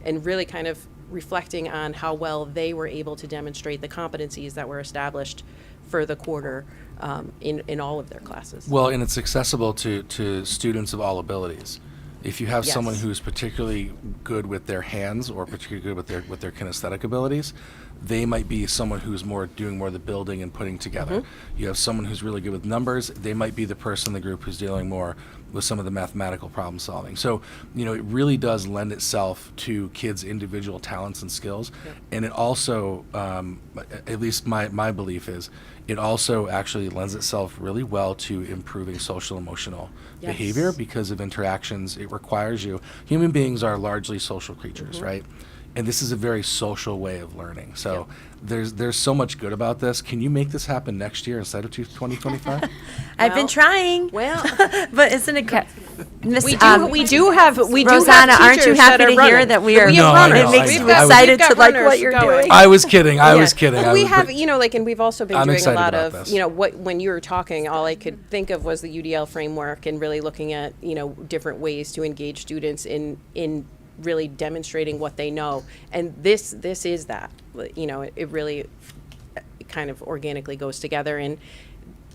and really kind of reflecting on how well they were able to demonstrate the competencies that were established for the quarter in all of their classes. Well, and it's accessible to students of all abilities. If you have someone Yes. who's particularly good with their hands or particularly good with their kinesthetic abilities, they might be someone who's doing more of the building and putting together. You have someone who's really good with numbers, they might be the person in the group who's dealing more with some of the mathematical problem solving. So, it really does lend itself to kids' individual talents and skills. And it also, at least my belief is, it also actually lends itself really well to improving social emotional behavior because of interactions. It requires you. Human beings are largely social creatures, right? And this is a very social way of learning. So there's so much good about this. Can you make this happen next year instead of 2025? I've been trying. Well, but isn't it good? we do have Rosanna, aren't you teachers happy that are to hear running. that we are? We have No, I runners. know, It makes I you know. excited We've got to like runners what you're going. doing. I was kidding. I was kidding. But we have, and we've also been I'm doing a excited lot about of, this. when you were talking, all I could think of was the UDL framework and really looking at, different ways to engage students in really demonstrating what they know. And this is that, it really kind of organically goes together. And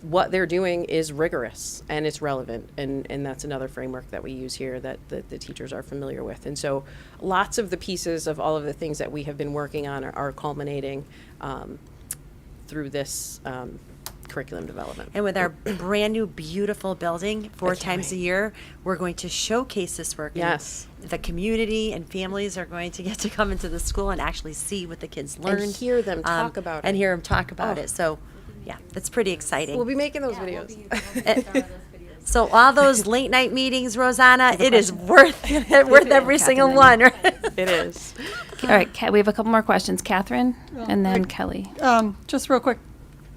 what they're doing is rigorous and it's relevant. And that's another framework that we use here that the teachers are familiar with. And so lots of the pieces of all of the things that we have been working on are culminating through this curriculum development. And with our brand new beautiful building 4 times a year, we're going to showcase this work. And Yes. the community and families are going to get to come into the school and actually see what the kids learned. And hear them talk about it. And hear them talk about Oh. it. So, yeah, that's pretty exciting. We'll be making those videos. So all those late night meetings, Rosanna, it is worth every single one. Right? It is. All right, we have a couple more questions. Catherine and then Kelly. Just real quick,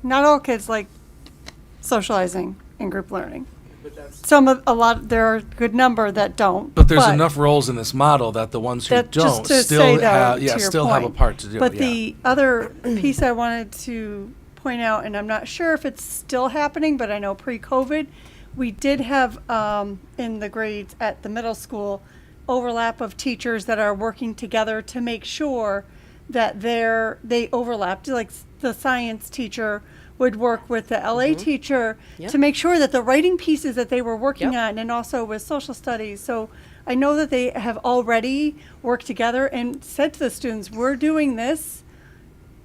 not all kids like socializing and group learning. There are a good number that don't. But there's enough roles in this model that the ones who that just don't to still say that, have to your still have a point. part to do. But yeah. the other piece I wanted to point out, and I'm not sure if it's still happening, but I know pre-COVID, we did have in the grades at the middle school overlap of teachers that are working together to make sure that they overlapped. Like the science teacher would work with the LA teacher to make sure that the writing pieces that they were working on, and also with social studies. So I know that they have already worked together and said to the students, we're doing this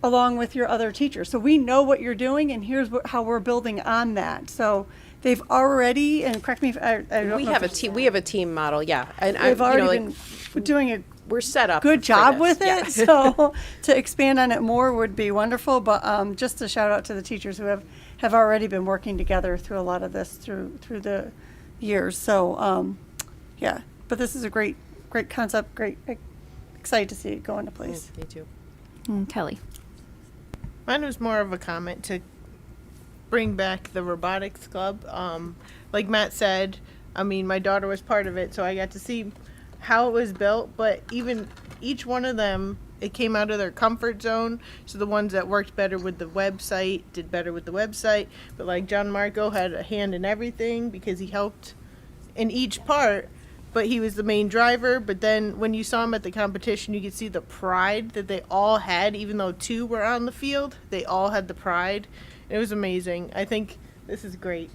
along with your other teachers. So we know what you're doing, and here's how we're building on that. So they've already, and correct me if I don't We know have if a team. We have a team model. Yeah, and they've already been doing a we're set up. good for job this. with it. Yeah. So to expand on it more would be wonderful. But just a shout out to the teachers who have already been working together through a lot of this through the years. So yeah, but this is a great concept. Great, excited to see it go into place. Me too. Kelly. Mine was more of a comment to bring back the robotics club. Like Matt said, I mean, my daughter was part of it, so I got to see how it was built, but even each one of them, it came out of their comfort zone. So the ones that worked better with the website did better with the website. But like John Marco had a hand in everything because he helped in each part, but he was the main driver. But then when you saw him at the competition, you could see the pride that they all had, even though 2 were on the field, they all had the pride. It was amazing. I think this is great.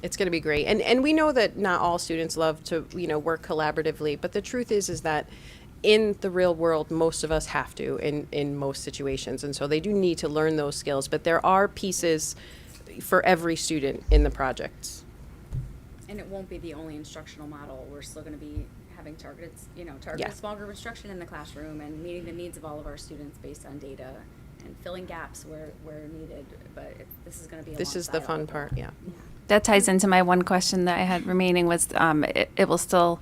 It's going to be great. And we know that not all students love to, work collaboratively, but the truth is that in the real world, most of us have to in most situations. And so they do need to learn those skills, but there are pieces for every student in the projects. And it won't be the only instructional model. We're still going to be having targeted Yeah. small group instruction in the classroom and meeting the needs of all of our students based on data and filling gaps where needed. But this is going to be This is the fun part, yeah. That ties into my one question that I had remaining was it will still,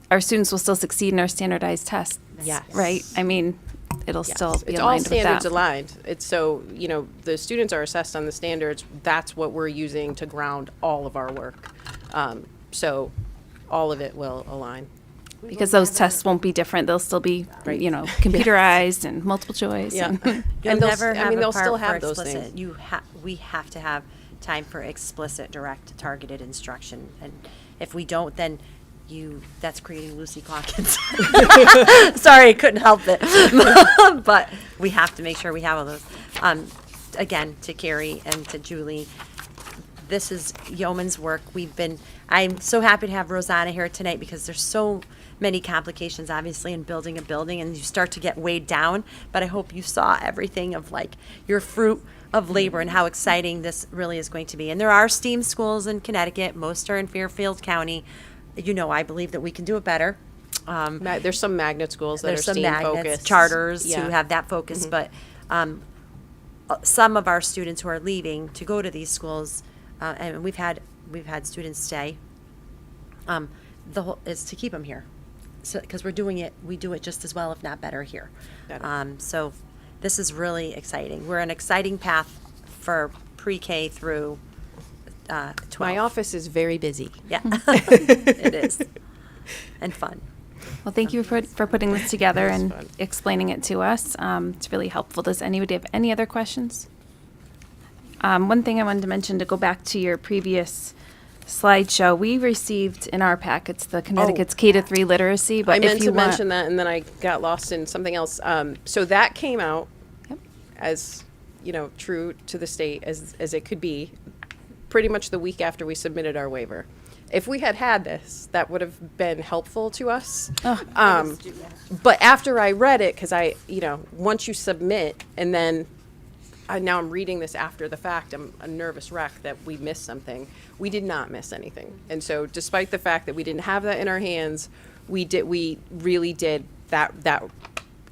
our students will still succeed in our standardized tests. Yes. Right? I mean, it'll still be It's aligned all with standards that. aligned. It's so, the students are assessed on the standards. That's what we're using to ground all of our work. So all of it will align. Because those tests won't be different. They'll still be, computerized and multiple choice. Yeah. And You'll they'll never s- I have mean, a they'll part still for have those explicit. things. We have to have time for explicit, direct, targeted instruction. And if we don't, then that's creating Lucy Clockins. Sorry, couldn't help it. But we have to make sure we have all those. Again, to Carrie and to Julie, this is yeoman's work. I'm so happy to have Rosanna here tonight because there's so many complications, obviously, in building a building, and you start to get weighed down. But I hope you saw everything of your fruit of labor and how exciting this really is going to be. And there are STEAM schools in Connecticut. Most are in Fairfield County. I believe that we can do it better. There's some magnet schools that are There's some STEAM magnets, focused. charters Yeah. who have that focus, but some of our students who are leaving to go to these schools, and we've had students stay. The whole is to keep them here, because we do it just as well, if not better, here. So this is really exciting. We're an exciting path for pre-K through 12. My office is very busy. Yeah, it is, and fun. Well, thank you for putting this together and explaining it to us. It's really helpful. Does anybody have any other questions? One thing I wanted to mention, to go back to your previous slideshow, we received in our packets the Connecticut's K-3 literacy. But I meant if you to mention that, and then I got lost in something else. So that came out as, true to the state as it could be, pretty much the week after we submitted our waiver. If we had this, that would have been helpful to us. But after I read it, because once you submit, and then now I'm reading this after the fact, I'm a nervous wreck that we missed something. We did not miss anything. And so despite the fact that we didn't have that in our hands, we really did. That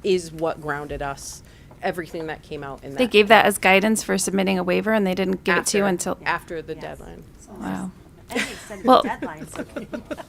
is what grounded us. Everything that came out in that. They gave that as guidance for submitting a waiver, and they didn't give it to you until after the deadline. Wow. Well,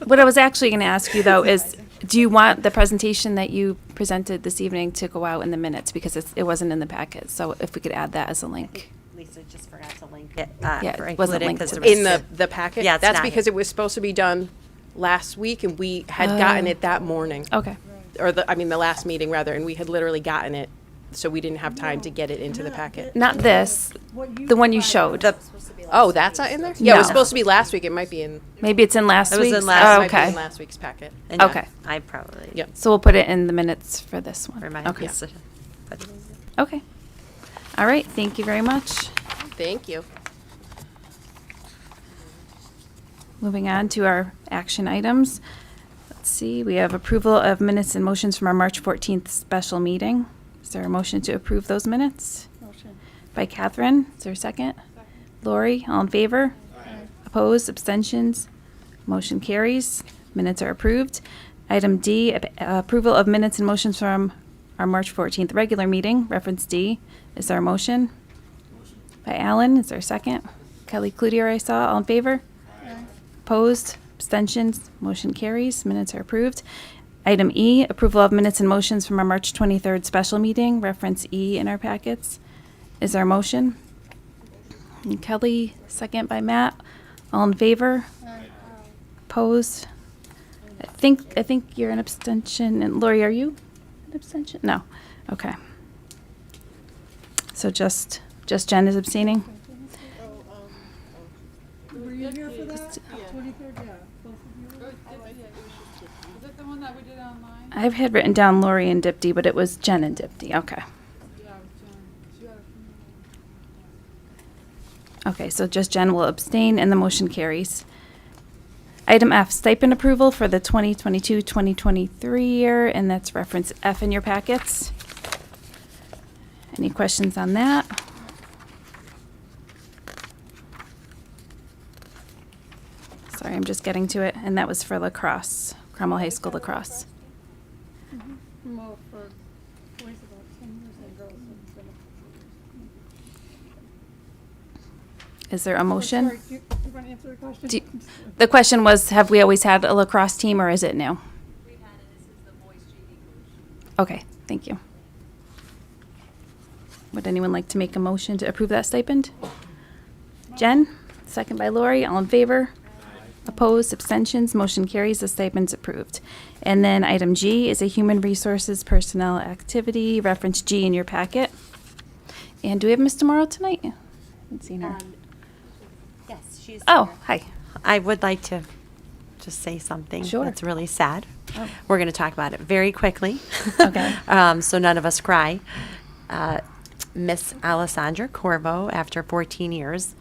What I was actually going to ask you, though, is do you want the presentation that you presented this evening to go out in the minutes? Because it wasn't in the packet. So if we could add that as a link. Lisa just forgot to link it. It wasn't linked to In the packet? Yeah, it's that's not because here. it was supposed to be done last week, and we had gotten it that morning. Okay. Or the last meeting, rather, and we had literally gotten it, so we didn't have time to get it into the packet. Not this, the one you showed. Oh, that's not in there? Yeah, it was No. supposed to be last week. It might be in. Maybe it's in last It was in week's? last- Oh, It might be okay. in last week's packet. And Okay. I probably. Yep. So we'll put it in the minutes for this one. For my Okay. yes. But Okay. All right. Thank you very much. Thank you. Moving on to our action items. Let's see. We have approval of minutes and motions from our March 14th special meeting. Is there a motion to approve those minutes? Motion. By Catherine. Is there a second? Lori, all in favor? Opposed? Abstentions? Motion carries. Minutes are approved. Item D, approval of minutes and motions from our March 14th regular meeting, reference D. Is there a motion? By Alan. Is there a second? Kelly Cloutier, I saw. All in favor? Opposed? Abstentions? Motion carries. Minutes are approved. Item E, approval of minutes and motions from our March 23rd special meeting, reference E in our packets. Is there a motion? And Kelly, second by Matt. All in favor? Opposed? I think you're an abstention. And Lori, are you an abstention? No. Okay. So just Jen is abstaining? Were you here for that? 23rd, yeah. Both of you? Is that the one that we did online? I've had written down Lori and Dipty, but it was Jen and Dipty. Okay. Yeah, it was Jen. She got it from Okay, so just Jen will abstain and the motion carries. Item F, stipend approval for the 2022-2023 year, and that's reference F in your packets. Any questions on that? Sorry, I'm just getting to it, and that was for lacrosse, Cromwell High School lacrosse. Well, for boys about 10 years and girls it's been Is there a motion? Sorry, you want to answer the question? The question was, have we always had a lacrosse team, or is it new? We've had it. This is the boys JV coach. Okay, thank you. Would anyone like to make a motion to approve that stipend? Jen, second by Lori, all in favor? Opposed, abstentions, motion carries, the stipend's approved. And then item G is a human resources personnel activity, reference G in your packet. And do we have Ms. Demorrow tonight? I haven't seen her. Yes, she's Oh, here. hi. I would like to just say something Sure. that's really sad. Oh. We're going to talk about it very quickly. Okay. So none of us cry. Miss Alessandra Corvo, after 14 years,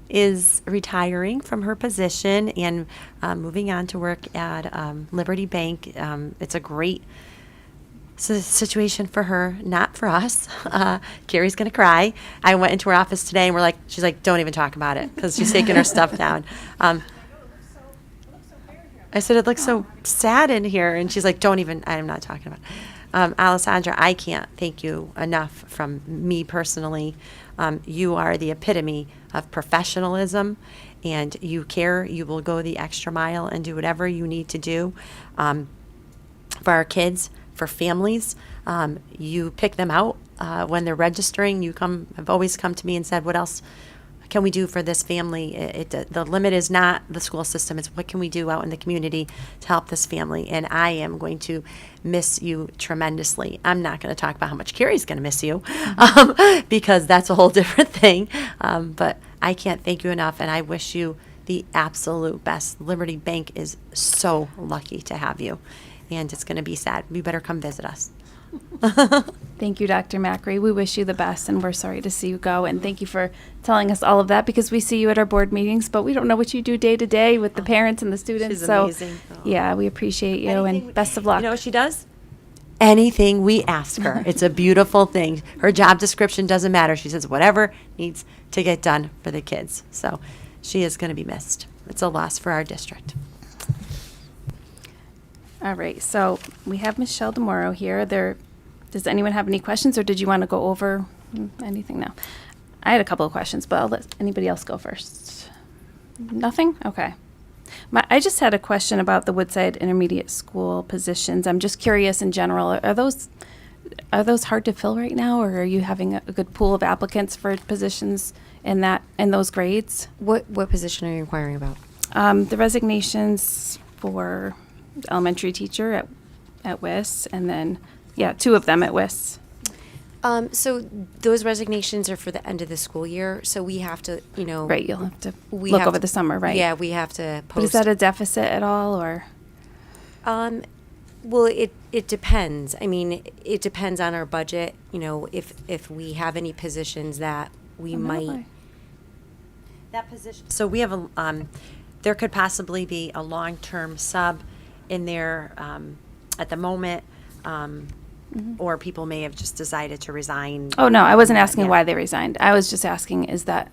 is retiring from her position and moving on to work at Liberty Bank. It's a great situation for her, not for us. Carrie's going to cry. I went into her office today and she's like, don't even talk about it, because she's taking her stuff down. I said, it looks so sad in here. And she's like, don't even, I'm not talking about it. Alessandra, I can't thank you enough from me personally. You are the epitome of professionalism, and you care. You will go the extra mile and do whatever you need to do for our kids, for families. You pick them out when they're registering. Have always come to me and said, what else can we do for this family? The limit is not the school system. It's what can we do out in the community to help this family. And I am going to miss you tremendously. I'm not going to talk about how much Carrie's going to miss you because that's a whole different thing. But I can't thank you enough, and I wish you the absolute best. Liberty Bank is so lucky to have you, and it's going to be sad. You better come visit us. Thank you, Dr. Macri. We wish you the best, and we're sorry to see you go. And thank you for telling us all of that, because we see you at our board meetings, but we don't know what you do day to day with the parents and the students. She's so, amazing. Yeah, we appreciate you, and best of luck. You know what she does? Anything we ask her. It's a beautiful thing. Her job description doesn't matter. She says whatever needs to get done for the kids. So she is going to be missed. It's a loss for our district. All right, so we have Michelle Demoro here. Does anyone have any questions, or did you want to go over anything now? I had a couple of questions, but I'll let anybody else go first. Nothing? Okay. I just had a question about the Woodside Intermediate School positions. I'm just curious in general. Are those hard to fill right now, or are you having a good pool of applicants for positions in those grades? What position are you inquiring about? The resignations for the elementary teacher at WIS, and then, two of them at WIS. So those resignations are for the end of the school year. So we have to, Right, you'll have to look over the summer, right? Yeah, we have to post. But is that a deficit at all, or? Well, it depends. I mean, it depends on our budget. If we have any positions that we might. That position. So we have there could possibly be a long-term sub in there at the moment. Or people may have just decided to resign. Oh, no, I wasn't asking why they resigned. I was just asking, is that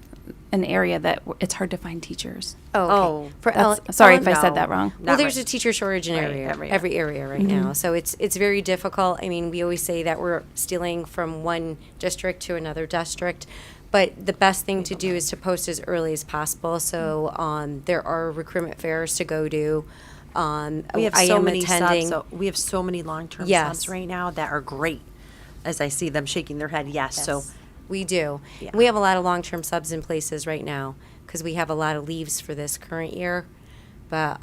an area that it's hard to find teachers? Oh, okay. Sorry if I said that wrong. Well, there's a teacher shortage in every area right now. So it's very difficult. I mean, we always say that we're stealing from one district to another district. But the best thing to do is to post as early as possible. So there are recruitment fairs to go to. We have so many subs. We have so many long-term subs right now that are great. As I see them shaking their head, yes. So We do. Yeah. We have a lot of long-term subs in places right now because we have a lot of leaves for this current year. But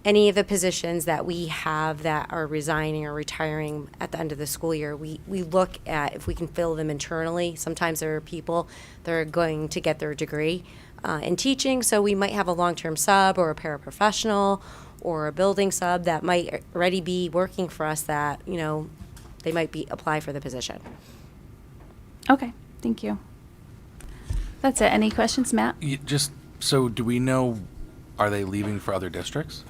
any of the positions that we have that are resigning or retiring at the end of the school year, we look at if we can fill them internally. Sometimes there are people that are going to get their degree in teaching, so we might have a long-term sub or a paraprofessional or a building sub that might already be working for us that, you know, they might be apply for the position. Okay, thank you. That's it. Any questions, Matt? Just, so do we know, are they leaving for other districts?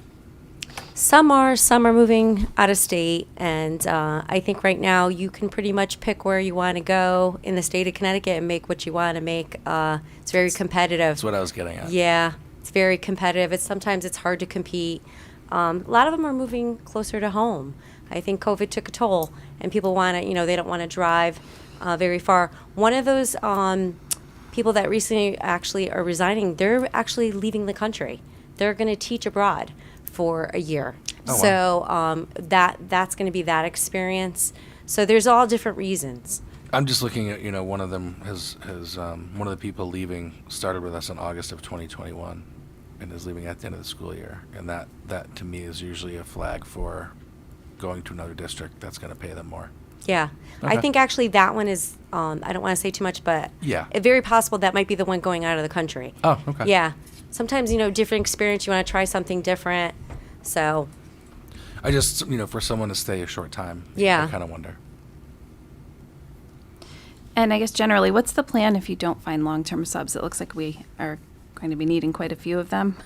Some are moving out of state, and I think right now you can pretty much pick where you want to go in the state of Connecticut and make what you want to make. It's very competitive. That's what I was getting at. Yeah, it's very competitive. Sometimes it's hard to compete. A lot of them are moving closer to home. I think COVID took a toll, and people want to, you know, they don't want to drive very far. One of those people that recently actually are resigning, they're actually leaving the country. They're going to teach abroad for a year. Oh, so that's going to be that experience. So there's all different reasons. I'm just looking at, you know, one of them has one of the people leaving started with us in August of 2021 and is leaving at the end of the school year. And that to me is usually a flag for going to another district that's going to pay them more. Yeah. Okay. I think actually that one is, I don't want to say too much, but yeah, it's very possible that might be the one going out of the country. Oh, okay. Yeah. Sometimes, you know, different experience, you want to try something different. So. I just, you know, for someone to stay a short time, yeah, I kind of wonder. And I guess generally, what's the plan if you don't find long-term subs? It looks like we are going to be needing quite a few of them.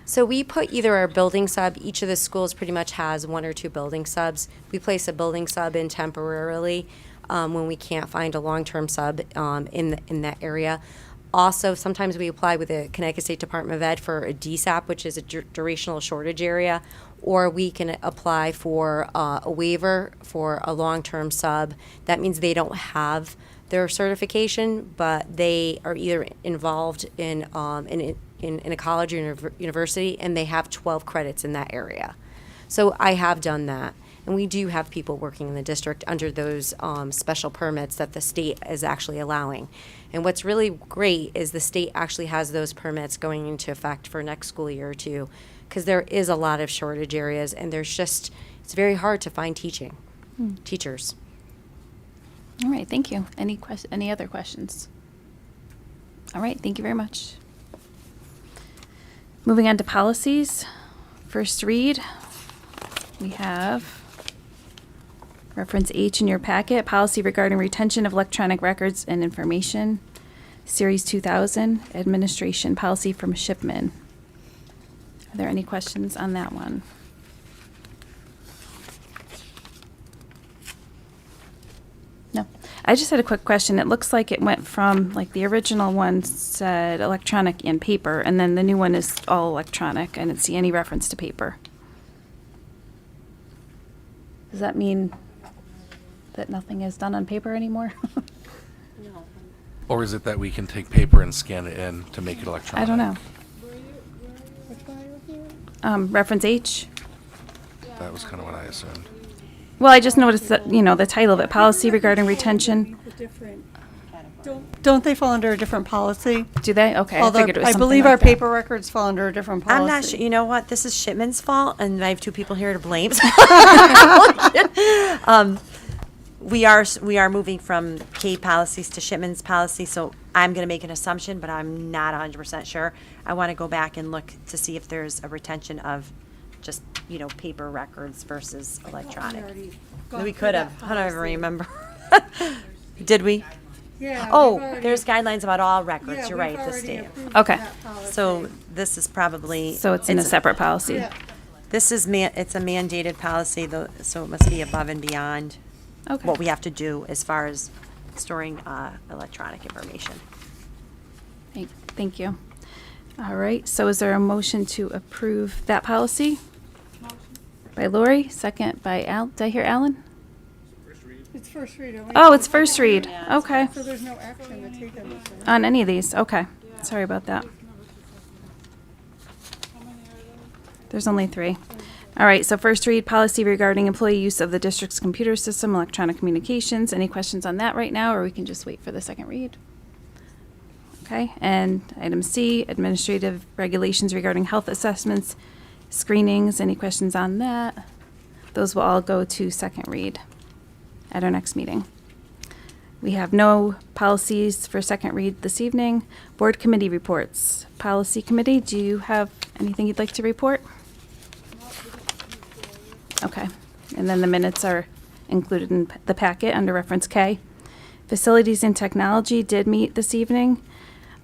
So we put either our building sub, each of the schools pretty much has 1 or 2 building subs. We place a building sub in temporarily when we can't find a long-term sub in that area. Also, sometimes we apply with the Connecticut State Department of Ed for a DSAP, which is a durational shortage area, or we can apply for a waiver for a long-term sub. That means they don't have their certification, but they are either involved in a college or university, and they have 12 credits in that area. So I have done that. And we do have people working in the district under those special permits that the state is actually allowing. And what's really great is the state actually has those permits going into effect for next school year or two, because there is a lot of shortage areas, and it's very hard to find teachers. All right, thank you. Any other questions? All right, thank you very much. Moving on to policies. First read, we have reference H in your packet, policy regarding retention of electronic records and information, Series 2000, administration policy from Shipman. Are there any questions on that one? No. I just had a quick question. It looks like it went from, like, the original one said electronic and paper, and then the new one is all electronic. I didn't see any reference to paper. Does that mean that nothing is done on paper anymore? No. Or is it that we can take paper and scan it in to make it electronic? I don't know. Reference H. That was kind of what I assumed. Well, I just noticed that, you know, the title of it, policy regarding retention. Don't they fall under a different policy? Do they? Okay, Although I figured it was I something believe like our that. paper records fall under a different policy. I'm not sure. You know what? This is Shipman's fault, and I have 2 people here to blame. We are moving from K policies to Shipman's policy, so I'm going to make an assumption, but I'm not 100% sure. I want to go back and look to see if there's a retention of just, you know, paper records versus electronic. We could have. I don't even remember. Did we? Yeah. Oh, there's guidelines about all records. Yeah, You're right, we've the already state. approved Okay. that policy. So this is probably. So it's in a separate policy. Yeah. This is it's a mandated policy, though, so it must be above and beyond Okay. what we have to do as far as storing electronic information. Thank you. All right, so is there a motion to approve that policy? Motion. By Lori, second by Al. Did I hear Alan? It's first read. Oh, it's first read. Okay. So there's no action to take on this. On any of these? Okay. Sorry about that. There's only 3. All right, so first read policy regarding employee use of the district's computer system, electronic communications. Any questions on that right now, or we can just wait for the second read? Okay, and item C, administrative regulations regarding health assessments, screenings. Any questions on that? Those will all go to second read at our next meeting. We have no policies for second read this evening. Board committee reports. Policy committee, do you have anything you'd like to report? Okay, and then the minutes are included in the packet under reference K. Facilities and technology did meet this evening.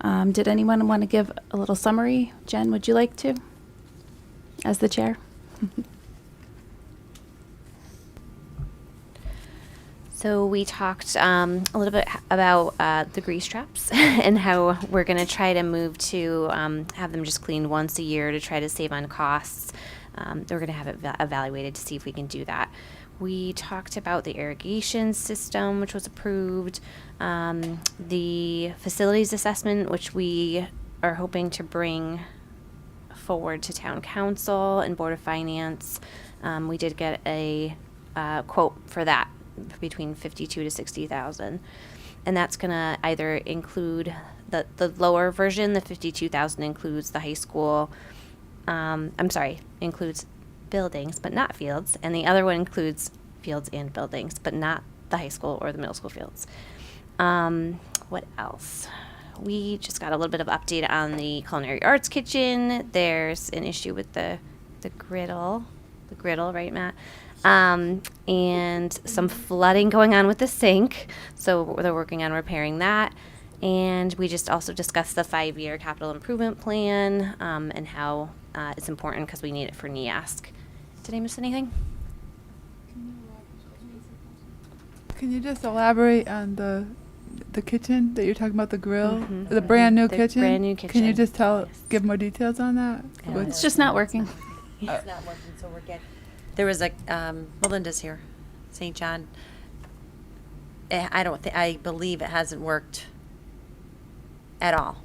Did anyone want to give a little summary? Jen, would you like to, as the chair? So we talked a little bit about the grease traps and how we're going to try to move to have them just cleaned once a year to try to save on costs. We're going to have it evaluated to see if we can do that. We talked about the irrigation system, which was approved, the facilities assessment, which we are hoping to bring forward to town council and board of finance. We did get a quote for that between 52 to 60,000, and that's going to either include the lower version. The 52,000 includes the high school. Includes buildings, but not fields. And the other one includes fields and buildings, but not the high school or the middle school fields. What else? We just got a little bit of update on the culinary arts kitchen. There's an issue with the griddle, right, Matt? And some flooding going on with the sink. So they're working on repairing that. And we just also discussed the 5-year capital improvement plan and how it's important because we need it for NEASC. Did I miss anything? Can you just elaborate on the kitchen that you're talking about, the grill, the brand new kitchen? Brand new kitchen. Can you just give more details on that? It's just not working. It's not working, so we're getting. There was a Melinda's here, St. John. I believe it hasn't worked at all.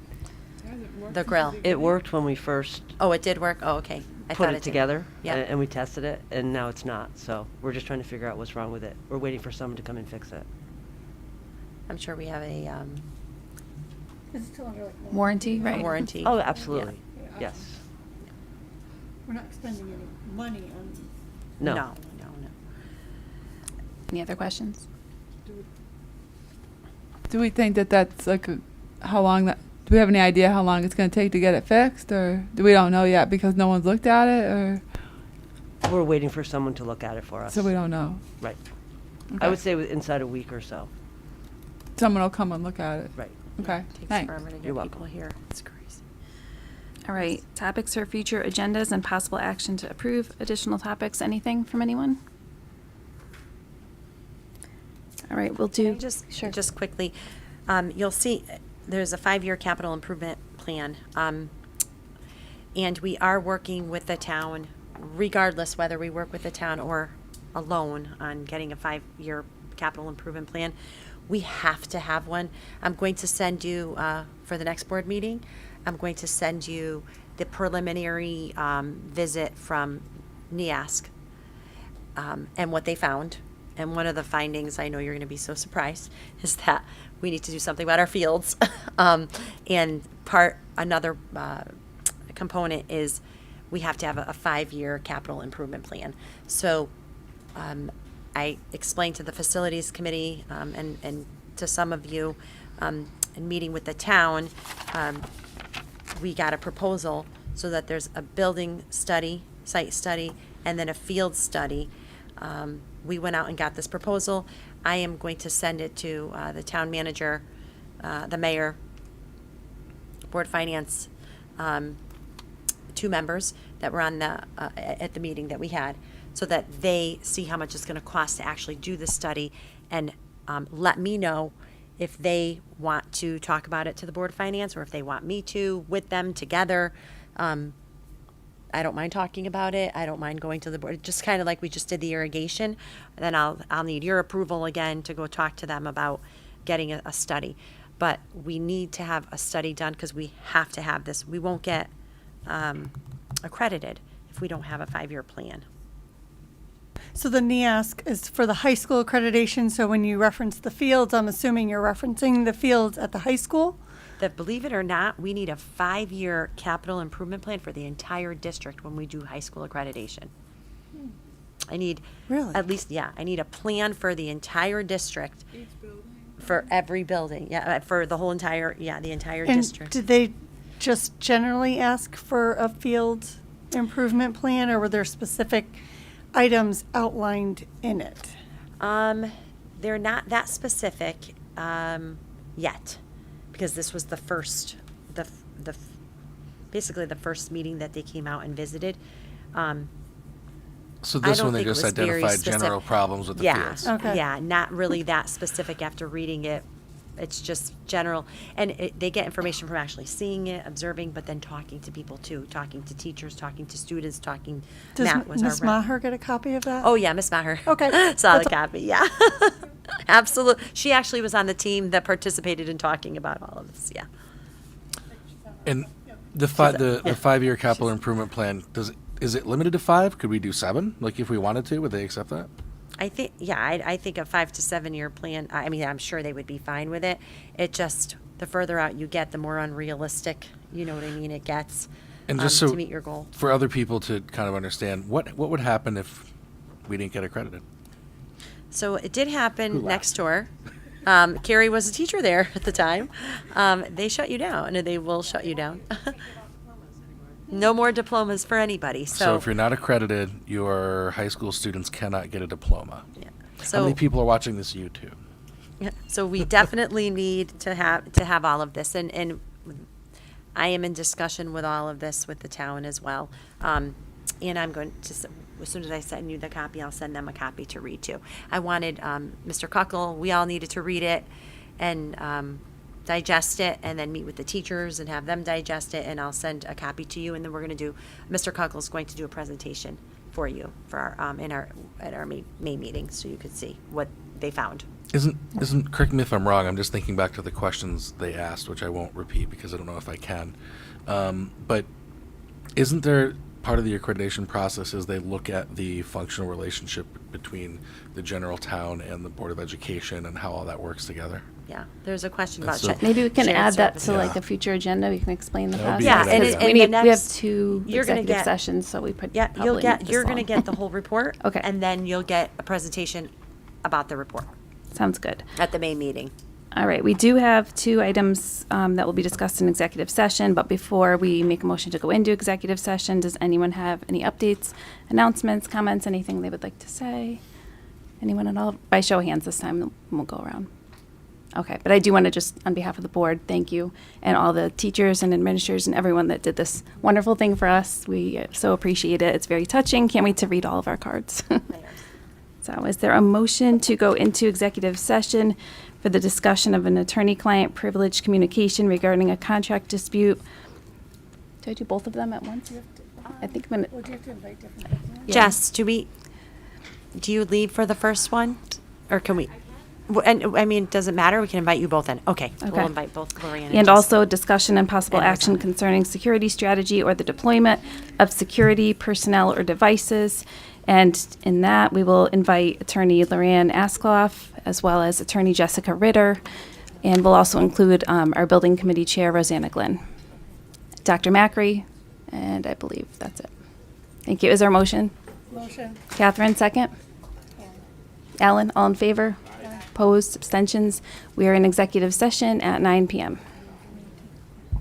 The grill. It worked when we first. Oh, it did work? Oh, okay. I put thought it did. together, Yeah. and we tested it, and now it's not. So we're just trying to figure out what's wrong with it. We're waiting for someone to come and fix it. I'm sure we have a It's still under like warranty, right? warranty. Oh, absolutely. Yeah. Yes. We're not spending any money on. No. No. Any other questions? Do we think that that's like how long that? Do we have any idea how long it's going to take to get it fixed, or do we don't know yet because no one's looked at it, or? We're waiting for someone to look at it for us. So we don't know. Right. Okay. I would say inside a week or so. Someone will come and look at it. Right. Okay. Takes Thanks. forever to get You're people welcome. here. It's crazy. All right, topics for future agendas and possible action to approve additional topics. Anything from anyone? All right, we'll do. Just quickly, you'll see there's a 5-year capital improvement plan, and we are working with the town, regardless whether we work with the town or alone on getting a 5-year capital improvement plan. We have to have one. I'm going to send you for the next board meeting. I'm going to send you the preliminary visit from NEASC and what they found. And one of the findings, I know you're going to be so surprised, is that we need to do something about our fields. And another component is we have to have a 5-year capital improvement plan. So I explained to the facilities committee and to some of you in meeting with the town, we got a proposal so that there's a building study, site study, and then a field study. We went out and got this proposal. I am going to send it to the town manager, the mayor, board finance, 2 members that were on the at the meeting that we had, so that they see how much it's going to cost to actually do the study, and let me know if they want to talk about it to the board of finance, or if they want me to with them together. I don't mind talking about it. I don't mind going to the board, just kind of like we just did the irrigation. Then I'll need your approval again to go talk to them about getting a study. But we need to have a study done because we have to have this. We won't get accredited if we don't have a 5-year plan. So the NEASC is for the high school accreditation. So when you reference the fields, I'm assuming you're referencing the fields at the high school? That, believe it or not, we need a 5-year capital improvement plan for the entire district when we do high school accreditation. I need at least, I need a plan for the entire district. For every building, for the whole entire, the entire And district. did they just generally ask for a field improvement plan, or were there specific items outlined in it? They're not that specific yet, because this was the first, basically the first meeting that they came out and visited. So this one, they just identified general problems with the fields. Yeah, not really that specific after reading it. It's just general. And they get information from actually seeing it, observing, but then talking to people too, talking to teachers, talking to students, talking. Does Matt was Ms. our rep. Maher get a copy of that? Oh, yeah, Miss Maher. Okay. Saw the copy, yeah. Absolutely. She actually was on the team that participated in talking about all of this, yeah. And the 5-year capital improvement plan, is it limited to 5? Could we do 7? Like, if we wanted to, would they accept that? I think, I think a 5 to 7 year plan, I mean, I'm sure they would be fine with it. It just, the further out you get, the more unrealistic, you know what I mean, it gets And just to meet your goal. For other people to kind of understand, what would happen if we didn't get accredited? So it did happen next door. Carrie was a teacher there at the time. They shut you down, and they will shut you down. No more diplomas for anybody. So if you're not accredited, your high school students cannot get a diploma. Yeah. How So many people are watching this YouTube? yeah, so we definitely need to have all of this, and I am in discussion with all of this with the town as well. And I'm going to, as soon as I send you the copy, I'll send them a copy to read too. I wanted Mr. Kuckel, we all needed to read it and digest it, and then meet with the teachers and have them digest it, and I'll send a copy to you, and then we're going to do, Mr. Kuckel's going to do a presentation for you for our at our May meeting, so you could see what they found. Isn't correct me if I'm wrong, I'm just thinking back to the questions they asked, which I won't repeat because I don't know if I can. But isn't there part of the accreditation process is they look at the functional relationship between the general town and the Board of Education and how all that works together? Yeah, there's a question And about so- Maybe we can shared add that services. to like a future agenda. We can explain the That would process. be a good Yeah, idea. and we the have next- 2 you're gonna executive get- sessions, so we put Yeah, probably make you're this going to long. get the whole report. Okay. And then you'll get a presentation about the report Sounds good. at the May meeting. All right, we do have 2 items that will be discussed in executive session, but before we make a motion to go into executive session, does anyone have any updates, announcements, comments, anything they would like to say? Anyone at all? By show of hands this time, we'll go around. Okay, but I do want to just, on behalf of the board, thank you, and all the teachers and administrators and everyone that did this wonderful thing for us. We so appreciate it. It's very touching. Can't wait to read all of our cards. So is there a motion to go into executive session for the discussion of an attorney-client privileged communication regarding a contract dispute? Do I do both of them at once? I think I'm Well, do you have to invite different people? Jess, do you leave for the first one? Or can we? And I mean, does it matter? We can invite you both in. Okay. We'll invite both Gloria and And Jess. also discussion and possible And action concerning security strategy or the deployment of security personnel or devices. And in that, we will invite Attorney Loran Askloff as well as Attorney Jessica Ritter. And we'll also include our building committee chair, Rosanna Glenn. Dr. Macri, and I believe that's it. Thank you. Is there a motion? Motion. Catherine, second? Alan, all in favor? Opposed, abstentions? We are in executive session at 9 p.m.